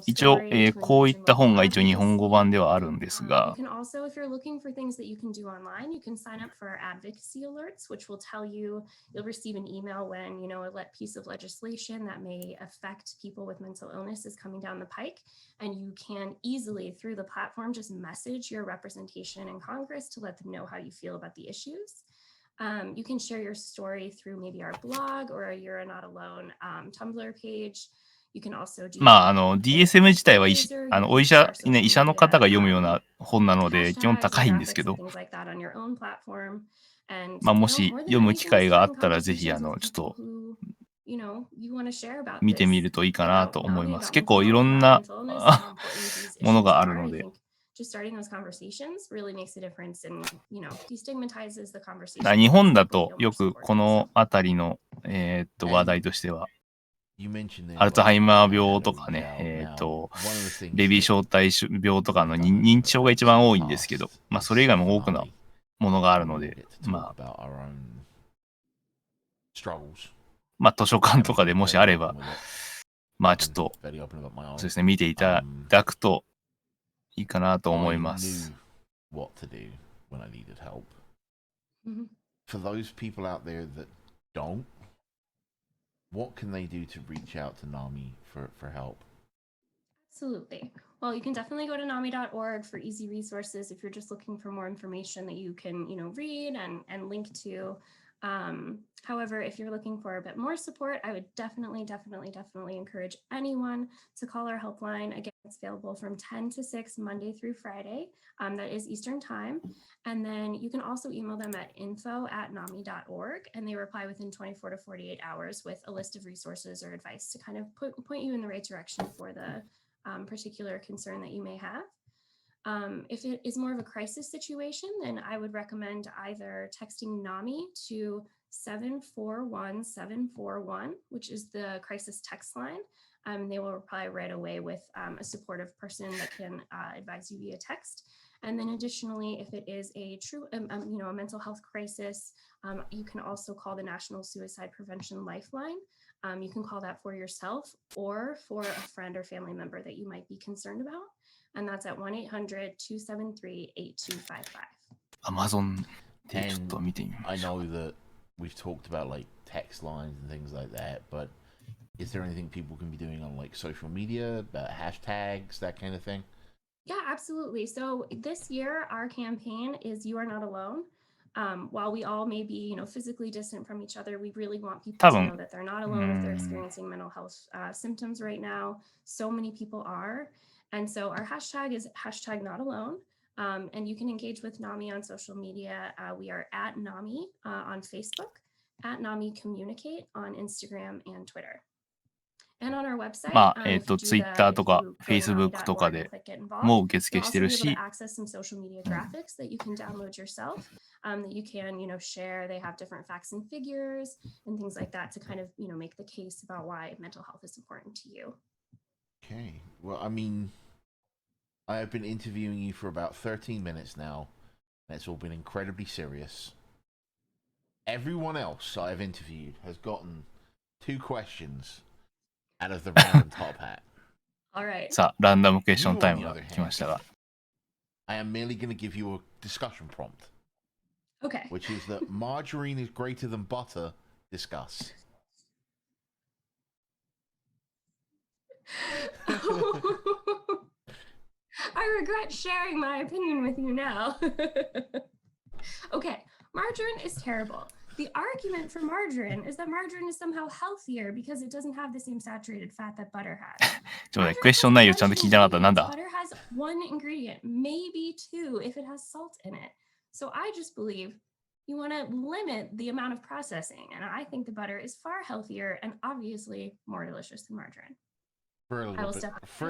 一応、こういった本が一応日本語版ではあるんですが、You can also, if you're looking for things that you can do online, you can sign up for our Advocacy Alerts, which will tell you, you'll receive an email when, a piece of legislation that may affect people with mental illness is coming down the pike. And you can easily, through the platform, just message your representation in Congress to let them know how you feel about the issues. You can share your story through maybe our blog or a You're Not Alone Tumblr page. You can also do まあ、DSM 自体は医者の方が読むような本なので、基本高いんですけど、まあ、もし読む機会があったら、ぜひ、ちょっと、見てみるといいかなと思います。結構いろんなものがあるので。日本だとよくこのあたりの、話題としては、アルツハイマー病とかね、レビー小体病とかの認知症が一番多いんですけど、まあそれ以外も多くのものがあるので、まあ図書館とかでもしあれば、まあちょっと、そうですね、見ていただくといいかなと思います。For those people out there that don't, what can they do to reach out to NAMI for help? Absolutely. Well, you can definitely go to NAMI.org for easy resources if you're just looking for more information that you can, read and link to. However, if you're looking for a bit more support, I would definitely encourage anyone to call our helpline. Again, It's available from 10 to 6 Monday through Friday. That is Eastern time. And then you can also email them at info@nami.org, and they reply within 24 to 48 hours with a list of resources or advice to kind of point you in the right direction for the particular concern that you may have. If it is more of a crisis situation, then I would recommend either texting NAMI to 741-741, which is the crisis text line. They will reply right away with a supportive person that can advise you via text. And then additionally, if it is a true, a mental health crisis, you can also call the National Suicide Prevention Lifeline. You can call that for yourself or for a friend or family member that you might be concerned about. And that's at 1-800-273-8255. Amazon でちょっと見てみま I しょ know う。 that we've talked about like text lines and things like that, but is there anything people can be doing on like social media, hashtags, that kind of thing? Yeah, absolutely. So this year, our campaign is You Are Not Alone. While we all may be, physically distant from each other, we really want people to know that they're not alone if they're experiencing mental health symptoms right now. So many people are. And so our hashtag is #NotAlone. And you can engage with NAMI on social media. We are at NAMI on Facebook, at NAMI Communicate on Instagram and Twitter. And on our website, まあ、if you do Twitter the- とか if you go to Facebook とか NAMI.org で and click Get Involved, もう受付 you'll して also る be able し to、access some social media graphics that you can download yourself, that you can, share. They have different facts and figures and things like that to kind of, make the case about why mental health is important to you. Okay. Well, I mean, I have been interviewing you for about 13 minutes now, and it's all been incredibly serious. Everyone else I've interviewed has gotten 2 questions out of the random top hat. All right. さあ、ランダムクエスチョンタイムが来ましたが。I am merely going to give you a discussion prompt. Okay. Which is that margarine is greater than butter. Discuss. I regret sharing my opinion with you now. Okay, margarine is terrible. The argument for margarine is that margarine is somehow healthier because it doesn't have the same saturated fat that butter has. ちょっとね、クエスチョン内容ちゃんと聞いてなかった。なんだ Butter has 1 ingredient, maybe 2 if it has salt in it. So I just believe you want to limit the amount of processing, and I think the butter is far healthier and obviously more delicious than margarine. For a little bit, for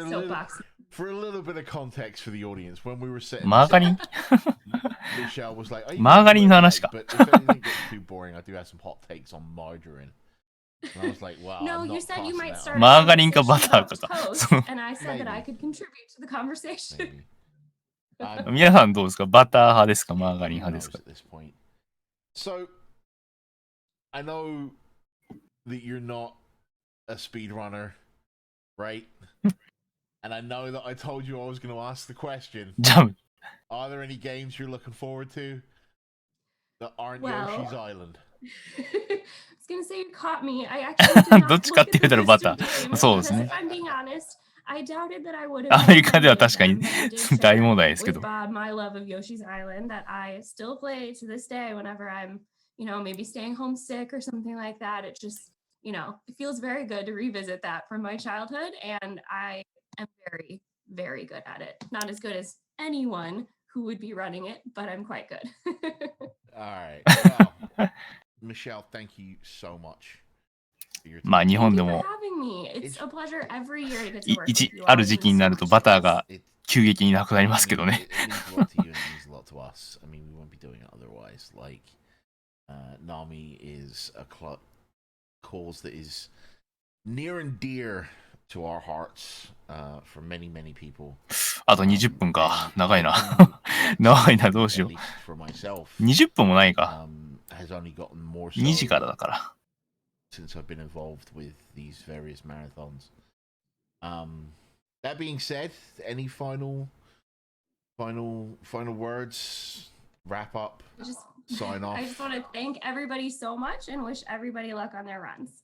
a little bit of context for the audience, when we were sitting, マーガリン Michelle was like, マーガリンの話か。 But if anything gets too boring, I do have some hot takes on margarine. And I was like, wow. No, I'm you not said you passing might that start on. マーガリンか a バター conversation か about か。 toast, そう and I said that I Maybe. could contribute to the conversation. Maybe. 皆さんどうですかバター派ですかマーガリン Who 派です knows か at this point. So, I know that you're not a speedrunner, right? And I know that I told you I was going to ask the question. じゃあ、 Are there any games you're looking forward to that aren't Well, Yoshi's Island? I was gonna say you caught me. I actually did not どっちかって言ったら look at the バタ list of ー。 games そうですね because。if I'm being honest, I doubted that I would have アメリカでは known many of 確かに them, but I did 大 share 問題ですけ with ど。 Bob my love of Yoshi's Island that I still play to this day whenever I'm, maybe staying homesick or something like that. It just, it feels very good to revisit that from my childhood, and I am very, very good at it. Not as good as anyone who would be running it, but I'm quite good. All right. Well, Michelle, thank you so much for your time. まあ日本 Thank で you for も having me. It's a pleasure every year to get to い work 一 with you あ all. る It 時 means 期にな so ると much バ to ター us. が It, 急激になくなりま I すけ mean, どね。 it means a lot to you and it means a lot to us. I mean, we wouldn't be doing it otherwise. Like, Nami is a cause that is near and dear to our hearts for many, many people. あと20分か。 And 長いな。 I 長いな、どう think, しよ at least for myself, う。20分もないか。 has only gotten more 2時 so からだから。 since I've been involved with these various marathons. That being said, any final words? Wrap up. Sign off. I just want to thank everybody so much and wish everybody luck on their runs.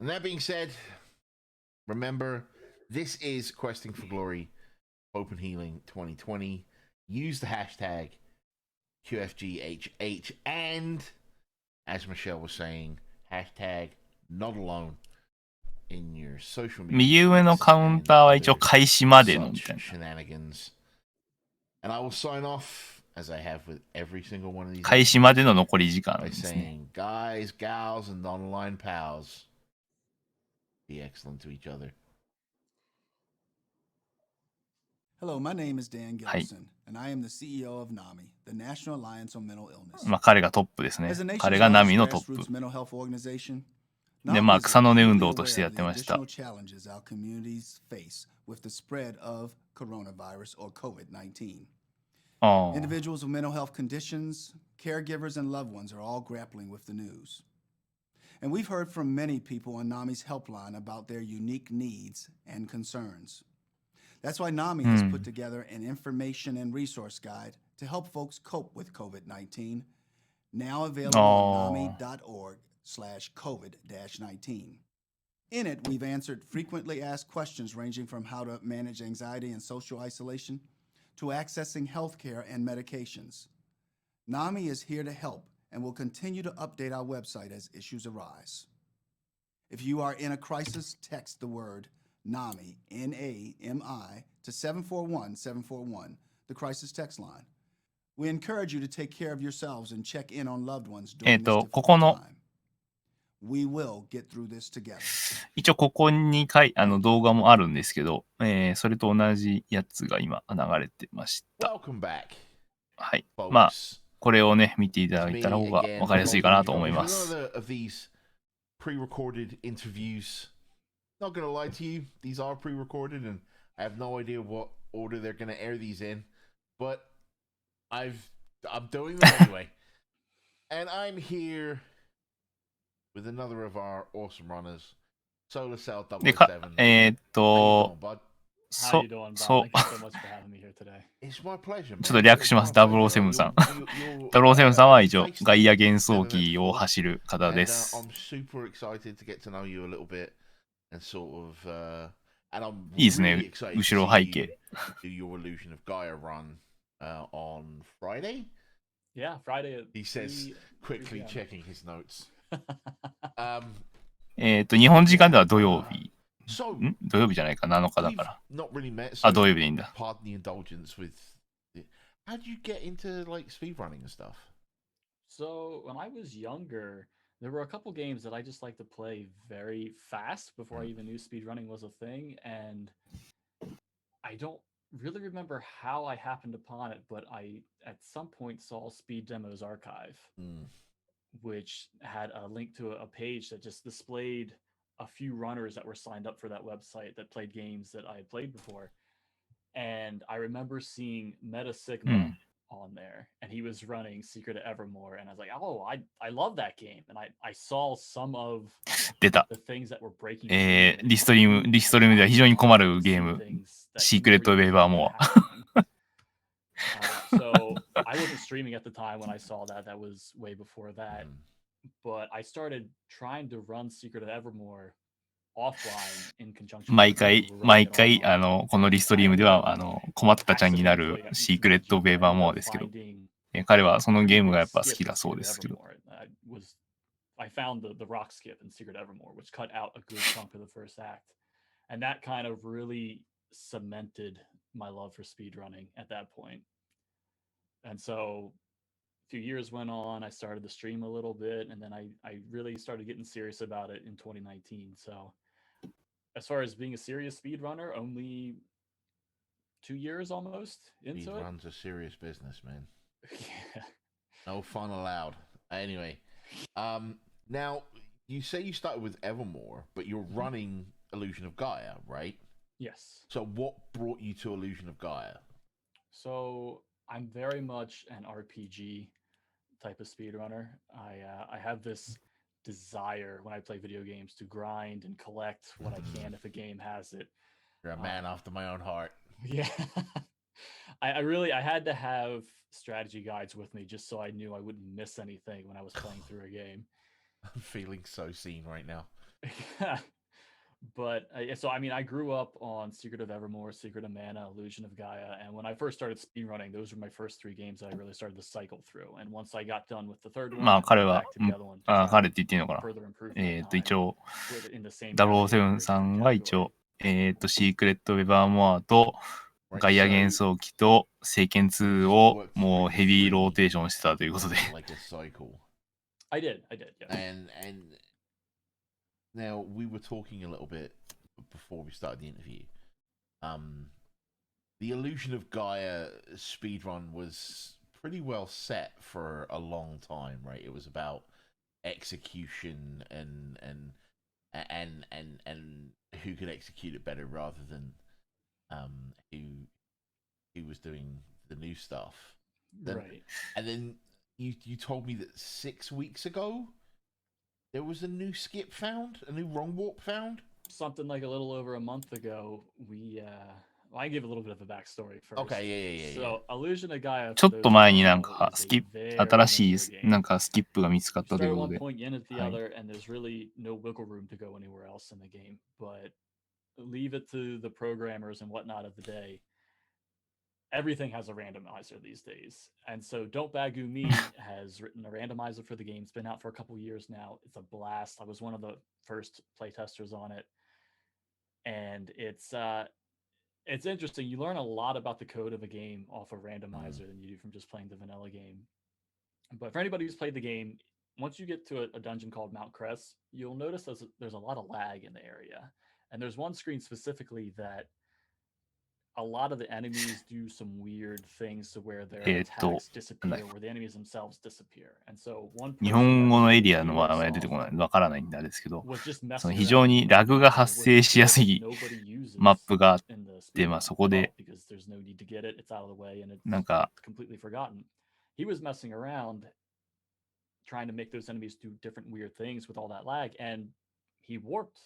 And that being said, remember, this is Questing for Glory, Hope and Healing 2020. Use the hashtag QFGHH and, as Michelle was saying, hashtag not alone. in your social media 右上の feeds カウン and ターは一応 other 開始までのみ such たいな。 shenanigans. And I will sign off as I have with every single one of these 開始までの残り時間 by ですね。 saying, guys, gals, and online pals, be excellent to each other. Hello, my name is Dan はい。 Gilson, and I am the CEO of NAMI, the National Alliance on Mental Illness. まあ彼がトップですね。 As the nation's 彼がナ largest ミのトップ。 grassroots mental health organization, で、 NAMI まあ is 草の根運 acutely 動としてや aware っ of て the ました。 additional challenges our communities face with the spread of coronavirus or COVID-19. ああ。 Individuals with mental health conditions, caregivers, and loved ones are all grappling with the news. And we've heard from many people on NAMI's helpline about their unique needs and concerns. That's why NAMI has put together an information and resource guide to help folks cope with COVID-19, now available on nami.org/COVID-19. In it, we've answered frequently asked questions ranging from how to manage anxiety and social isolation to accessing healthcare and medications. NAMI is here to help and will continue to update our website as issues arise. If you are in a crisis, text the word NAMI, N-A-M-I, to 741-741, the crisis text line. We encourage you to take care of yourselves and check in on loved ones during this こ difficult この time. We will get through this together. 一応ここに動画もあるんですけど、それと同じやつが今流れてました。 Welcome back, はい。まあ、 folks. これをね、見ていただいたら Me 方が again, わかりやすいかなと Advocacy 思い Alerts ま with す。 another of these pre-recorded interviews. Not gonna lie to you, these are pre-recorded, and I have no idea what order they're gonna air these in, but I'm doing them anyway. And I'm here with another of our awesome runners, Solar Cell で、か、 007. How you doing, bud? How you doing, Bob? そう、 Thank you so much for having me here today. It's my pleasure, man. ちょっと略します。 It's my pleasure. 007さん。 You're 007さんは a 一応 face 外 to 野 me 幻想 better than 機を before. 走る方 And です。 I'm super excited to get to know you a little bit and sort of and I'm いいです really ね。 excited to 後ろ see 背 you 景。 do your Illusion of Gaia run on Friday. Yeah, Friday at He says 3 quickly p.m. checking his notes. 日本時間では土曜日。 So 土曜日じゃないか、7日だ we've から。 not really met. あ、 So 土曜日でいいんだ。 pardon the indulgence with. How did you get into like speedrunning and stuff? So when I was younger, there were a couple games that I just like to play very fast before I even knew speedrunning was a thing, and I don't really remember how I happened upon it, but I at some point saw Speed Demos Archive, which had a link to a page that just displayed a few runners that were signed up for that website that played games that I had played before. And I remember seeing Meta Sigma on there, and he was running Secret of Evermore, and I was like, oh, I love that game. And I saw some of 出た。 the things that were breaking. リストリームでは非常に困るゲーム。シークレットウェーバーモア。 So I wasn't streaming at the time when I saw that. That was way before that. But I started trying to run Secret of Evermore offline in conjunction. 毎回、このリストリームでは、困ったちゃんになるシークレットウェーバーモアですけど、彼はそのゲームがやっぱ好きだそうですけど。 I found the rock skip in Secret Evermore, which cut out a good chunk of the first act. And that kind of really cemented my love for speedrunning at that point. And so a few years went on, I started to stream a little bit, and then I really started getting serious about it in 2019. So as far as being a serious speedrunner, only 2 years almost into it. Speedrun's a serious business, man. Yeah. No fun allowed. Anyway, now you say you started with Evermore, but you're running Illusion of Gaia, right? Yes. So what brought you to Illusion of Gaia? So I'm very much an RPG type of speedrunner. I have this desire when I play video games to grind and collect what I can if a game has it. You're a man after my own heart. Yeah. I had to have strategy guides with me just so I knew I wouldn't miss anything when I was playing through a game. I'm feeling so seen right now. But so I mean, I grew up on Secret of Evermore, Secret of Mana, Illusion of Gaia, and when I first started speedrunning, those were my first 3 games that I really started to cycle through. And once I got done with the third one, まあ I 彼 went は back to the other one to 彼 try って言っていいのか to な further improve my 一 time 応 with in the same 007 category さ or ん different が一 category. 応シークレットウェバーモアと Right, ガイア so 幻想機と聖剣2 you を worked もう through ヘビー three ローテーションしてたということで like a cycle. I did, yeah. And now we were talking a little bit before we started the interview. The Illusion of Gaia speedrun was pretty well set for a long time, right? It was about execution and who could execute it better rather than who was doing the new stuff. Right. And then you told me that 6 weeks ago there was a new skip found, a new wrong warp found. Something like a little over a month ago, we well, I give a little bit of a backstory first. Okay, yeah. So, Illusion of Gaia, ちょ for っ those と who 前 don't になん know, か is ス a キップ very 新しい mature game. なんかスキップが見つかっ We たという started ことで one point, you end at the はい other, and there's really no wiggle room to go anywhere else in the game. But leave it to the programmers and whatnot of the day. Everything has a randomizer these days. And so Don't Bagoo Me has written a randomizer for the game. It's been out for a couple years now. It's a blast. I was one of the first playtesters on it. And it's interesting. You learn a lot about the code of a game off a randomizer than you do from just playing the vanilla game. But for anybody who's played the game, once you get to a dungeon called Mount Crest, you'll notice there's a lot of lag in the area. And there's one screen specifically that a lot of the enemies do some weird things to where their attacks disappear, where the enemies themselves disappear. And so one 日 person 本 that 語の really エリアの blew 名前 us 出て off こないわからないんであれですけど was just その messing 非 around 常 with に the ラグが randomizer 発 with 生しやす skills い nobody uses マップがあっ in the て、まあ speedrun そこ at で all because there's no need to get it. It's out of the way and it's なんか completely forgotten. He was messing around trying to make those enemies do different weird things with all that lag, and he warped.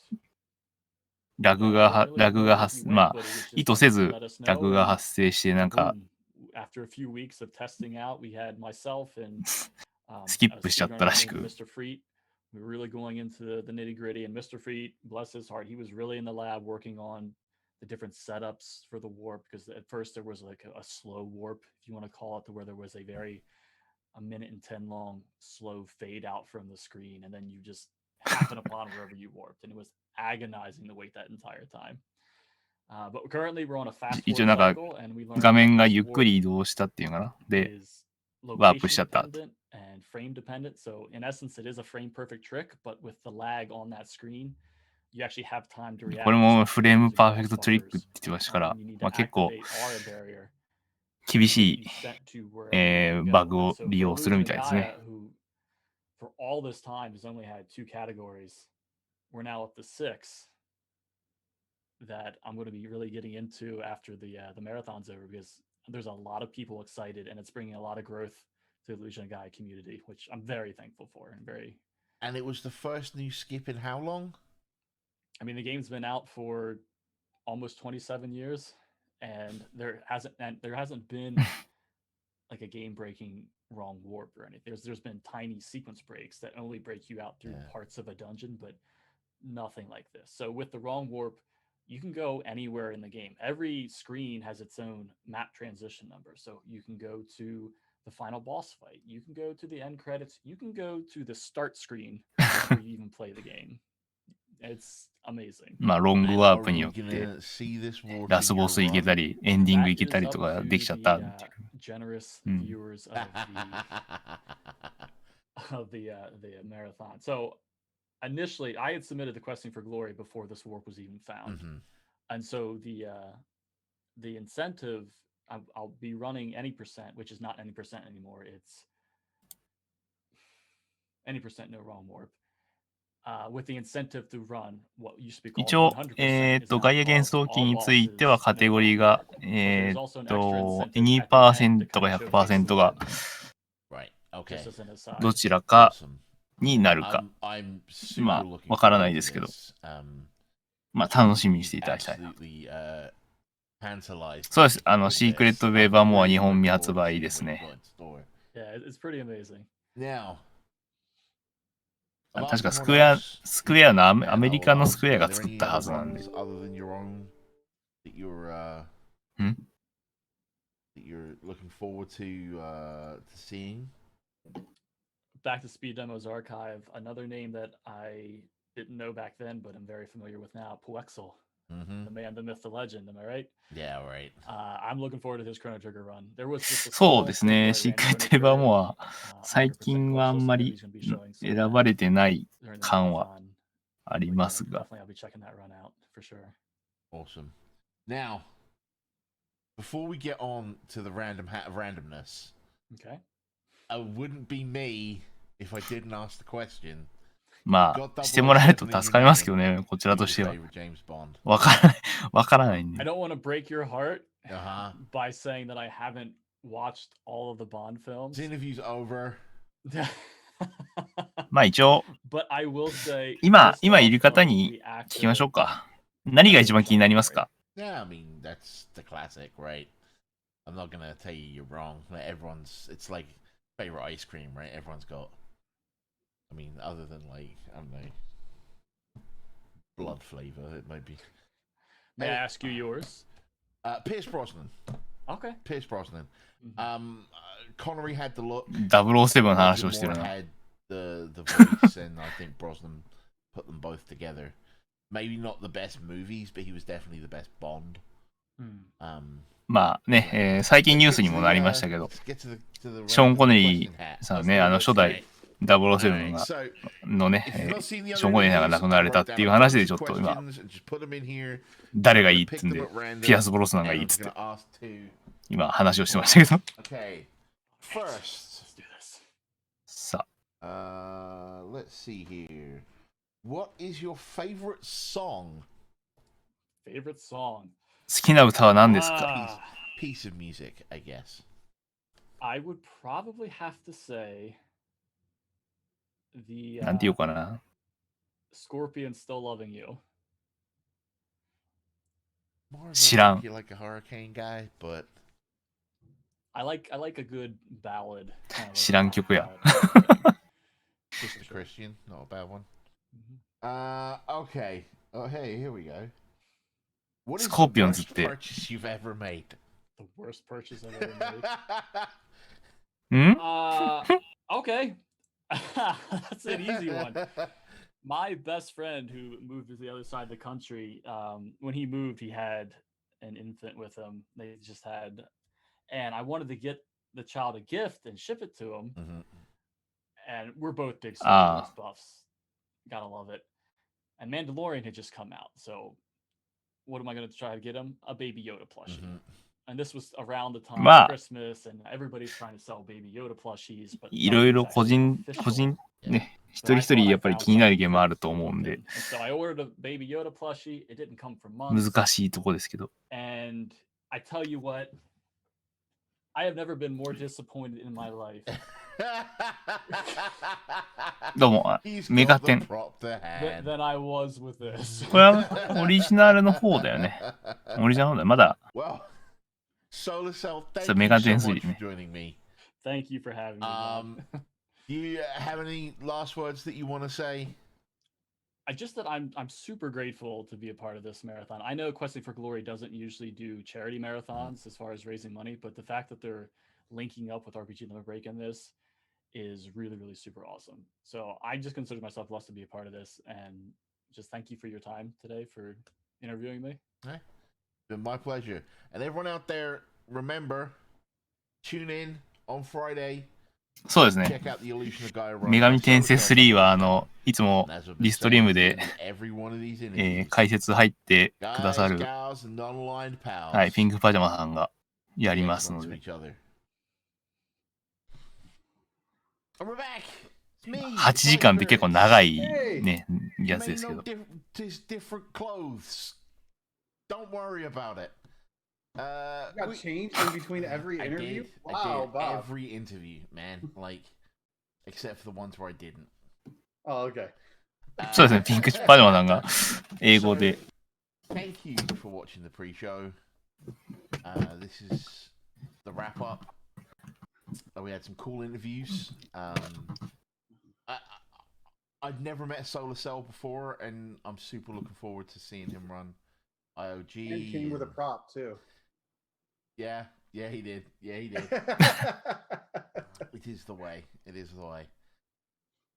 ラグ And が I don't ラ really グ know が where 発 he ま went, あ but it was 意 just 図せ like, ず let us ラグ know. が And 発生してなんか boom, after a few weeks of testing out, we had myself and スキッ a プしちゃった speedrunner らし named く Mr. Freet. We were really going into the nitty gritty, and Mr. Freet, bless his heart, he was really in the lab working on the different setups for the warp because at first there was like a slow warp, if you want to call it, to where there was a minute and 10 long slow fade out from the screen, and then you just happen upon wherever you warped, and it was agonizing to wait that entire time. But currently we're on a fast 一応 warp なんか cycle, and we learned 画 that 面が this ゆっくり warp 移動したっていうかなで is ワープし location ちゃった dependent and frame dependent. So in essence, it is a frame perfect trick, but with the lag on that screen, you actually have time to react. これ to も stuff フレー using ムパー boss フェクトトリックって buffers. 言ってましたから When you need to まあ結構 activate aura barrier 厳 to し get い you sent to wherever you need to バ go. グ And を so 利 for 用する Illusion み of たいですね Gaia, who for all this time has only had 2 categories, we're now up to 6 that I'm going to be really getting into after the marathon's over because there's a lot of people excited and it's bringing a lot of growth to the Illusion of Gaia community, which I'm very thankful for and very. And it was the first new skip in how long? I mean, the game's been out for almost 27 years, and there hasn't been like a game-breaking wrong warp or anything. There's been tiny sequence breaks that only break you out through parts of a dungeon, but nothing like this. So with the wrong warp, you can go anywhere in the game. Every screen has its own map transition number. So you can go to the final boss fight. You can go to the end credits. You can go to the start screen before you even play the game. It's amazing. まあロング And ワー are プに we よって gonna see this warp ラス in ボ your ス行けた run? りエンディング That 行けた is り up とか to できちゃったっ the ていう generous うん viewers of the marathon. So initially, I had submitted the Questing for Glory before this warp was even found, and so the incentive I'll be running any percent, which is not any percent anymore. It's any percent no wrong warp. With the incentive to run what used to be called 一応 100%is now ガイア幻 called 想機 all については bosses カテ no ゴリー wrong が warp. But there's also an extra incentive at the end to 2% か kind of showcase the 100% が Right. Okay. just as an aside. どちらか Awesome. になるか I'm super まあ looking わからない forward です to けど this. まあ楽しみにしていただきたいな Absolutely tantalized. そうです with シークレッ this. トウェー I'm バーモア really 日本 looking 未 forward 発 to 売 seeing です what you've ね got in store. Yeah, it's pretty amazing. Now, 確かスクエアのアメリカのスクエアが作ったはずなんで。That you're looking forward to seeing? Back to Speed Demos Archive, another name that I didn't know back then, but I'm very familiar with now, Puexel. The man, the myth, the legend, am I right? Yeah, right. I'm looking forward to his Chrono Trigger run. There was just a そうですね。シークレットエヴァモア、最近はあんまり選ばれてない感はありますが。Definitely I'll be checking that run out for sure. Awesome. Now, before we get on to the random hat of randomness, okay. It wouldn't be me if I didn't ask the question. まあ、してもらえると助かりますけどね、こちらとしては。わからないんで。I don't want to break your heart by saying that I haven't watched all of the Bond films. This interview's over. まあ一応、But I will say, 今いる方に聞きましょうか。何が一番気になりますか？ Yeah, I mean, that's the classic, right? I'm not gonna tell you you're wrong. It's like favorite ice cream, right? Everyone's got. I mean, other than like, I don't know, blood flavor, it might be. May I ask you yours? Pierce Brosnan. Okay. Pierce Brosnan. Connery had the look. 007の話をしてるな。Had the voice, and I think Brosnan put them both together. Maybe not the best movies, but he was definitely the best Bond. まあね、最近ニュースにもなりましたけど、ショーン・コネリーさんね、初代007のね、ショーン・コネリーさんが亡くなられたっていう話でちょっと今、誰がいいってんで、ピアス・ブロスナンがいいっつって、今話をしてましたけど。さあ。Let's see here. What is your favorite song? Favorite song? 好きな歌は何ですか？ Piece of music, I guess. I would probably have to say the なんて言うかな。Scorpion Still Loving You. 知らん。Like a hurricane guy, but I like a good ballad. 知らん曲や。Christian, not a bad one. Okay. Oh, hey, here we go. What is the worst purchase you've ever made? The worst purchase I've ever made? Okay. That's an easy one. My best friend who moved to the other side of the country, when he moved, he had an infant with him. They just had, and I wanted to get the child a gift and ship it to him. And we're both big Star Wars buffs. Gotta love it. And Mandalorian had just come out, so what am I going to try to get him? A Baby Yoda plushie. And this was around the time of Christmas, and everybody's trying to sell Baby Yoda plushies. But いろいろ個人ね、一人一人やっぱり気になるゲームあると思うんで、So I ordered a Baby Yoda plushie. It didn't come for months. 難しいとこですけど。And I tell you what, I have never been more disappointed in my life. どうも、メガテン。Than I was with this. これはオリジナルの方だよね。オリジナルの方だよ。まだ。そう、メガテン3ね。Thank you for having me. Do you have any last words that you want to say? Just that I'm super grateful to be a part of this marathon. I know Questing for Glory doesn't usually do charity marathons as far as raising money, but the fact that they're linking up with RPG Limit Break in this is really, really super awesome. So I just consider myself blessed to be a part of this, and just thank you for your time today for interviewing me. It's been my pleasure. And everyone out there, remember, tune in on Friday. そうですね。女神転生3はいつもリストリームで、解説入ってくださる、はい、ピンクパジャマさんがやりますので。8時間って結構長いね、やつですけど。got changed in between every interview? Wow, Bob. Every interview, man. Like, except for the ones where I didn't. Oh, okay. そうですね、ピンクパジャマさんが英語で。Thank you for watching the pre-show. This is the wrap-up. We had some cool interviews. I'd never met Solar Cell before, and I'm super looking forward to seeing him run IOG. And came with a prop too. Yeah, he did. It is the way. It is the way.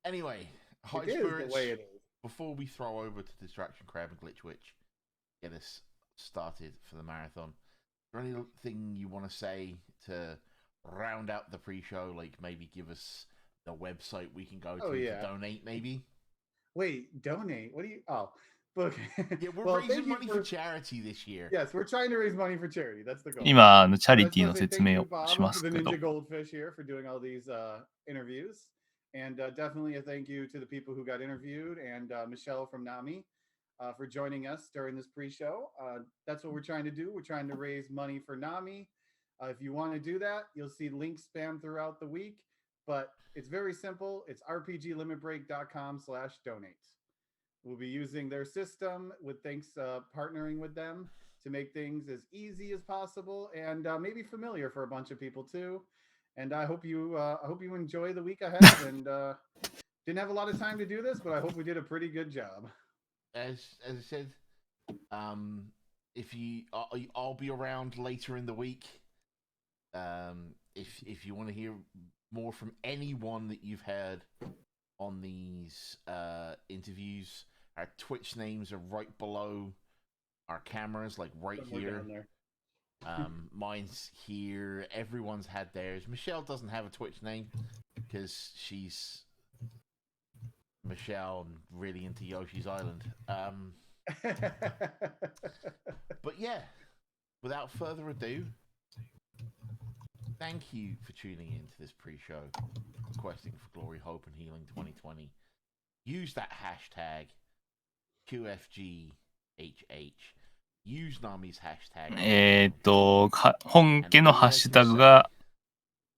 Anyway, high spirits. The way it is. Before we throw over to Distraction Crab and Glitch Witch, get us started for the marathon. Is there anything you want to say to round out the pre-show? Like maybe give us the website we can go to donate, maybe? Wait, donate? What do you... Oh, look. Yeah, we're raising money for charity this year. Yes, we're trying to raise money for charity. That's the goal. 今、チャリティーの説明をしますけ the ど。 Ninja Goldfish here for doing all these interviews. And definitely a thank you to the people who got interviewed and Michelle from NAMI for joining us during this pre-show. That's what we're trying to do. We're trying to raise money for NAMI. If you want to do that, you'll see links spammed throughout the week. But it's very simple. It's rpglimitbreak.com/donate. We'll be using their system with partnering with them to make things as easy as possible and maybe familiar for a bunch of people too. And I hope you enjoy the week ahead. And didn't have a lot of time to do this, but I hope we did a pretty good job. As I said, if I'll be around later in the week. If you want to hear more from anyone that you've heard on these interviews, our Twitch names are right below our cameras, like right here. Mine's here. Everyone's had theirs. Michelle doesn't have a Twitch name because she's Michelle and really into Yoshi's Island. But yeah, without further ado, thank you for tuning in to this pre-show, Questing for Glory, Hope, and Healing 2020. Use that hashtag QFGHH. Use Nami's hashtag. 本家のハッシュタグが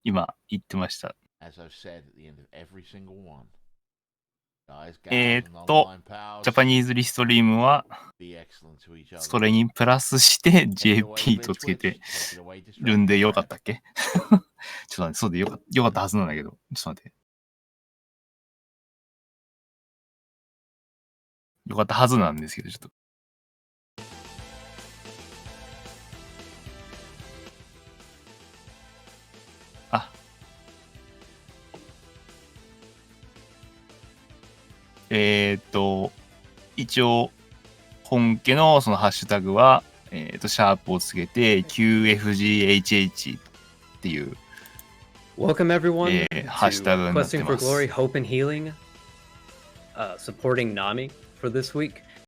今言ってました。As I've said at the end of every single one. ジャパニーズリストリームはそれにプラスして JP とつけてるんでよかったっけちょっと待って、そうでよかったはずなんだけど、ちょっと待って。よかったはずなんですけど、ちょっと。一応、本家のそのハッシュタグは、シャープをつけて、QFGHH っていう、Welcome everyone ハッシュタグになって Questing ま for す。 Glory, Hope and Healing, supporting NAMI for this week.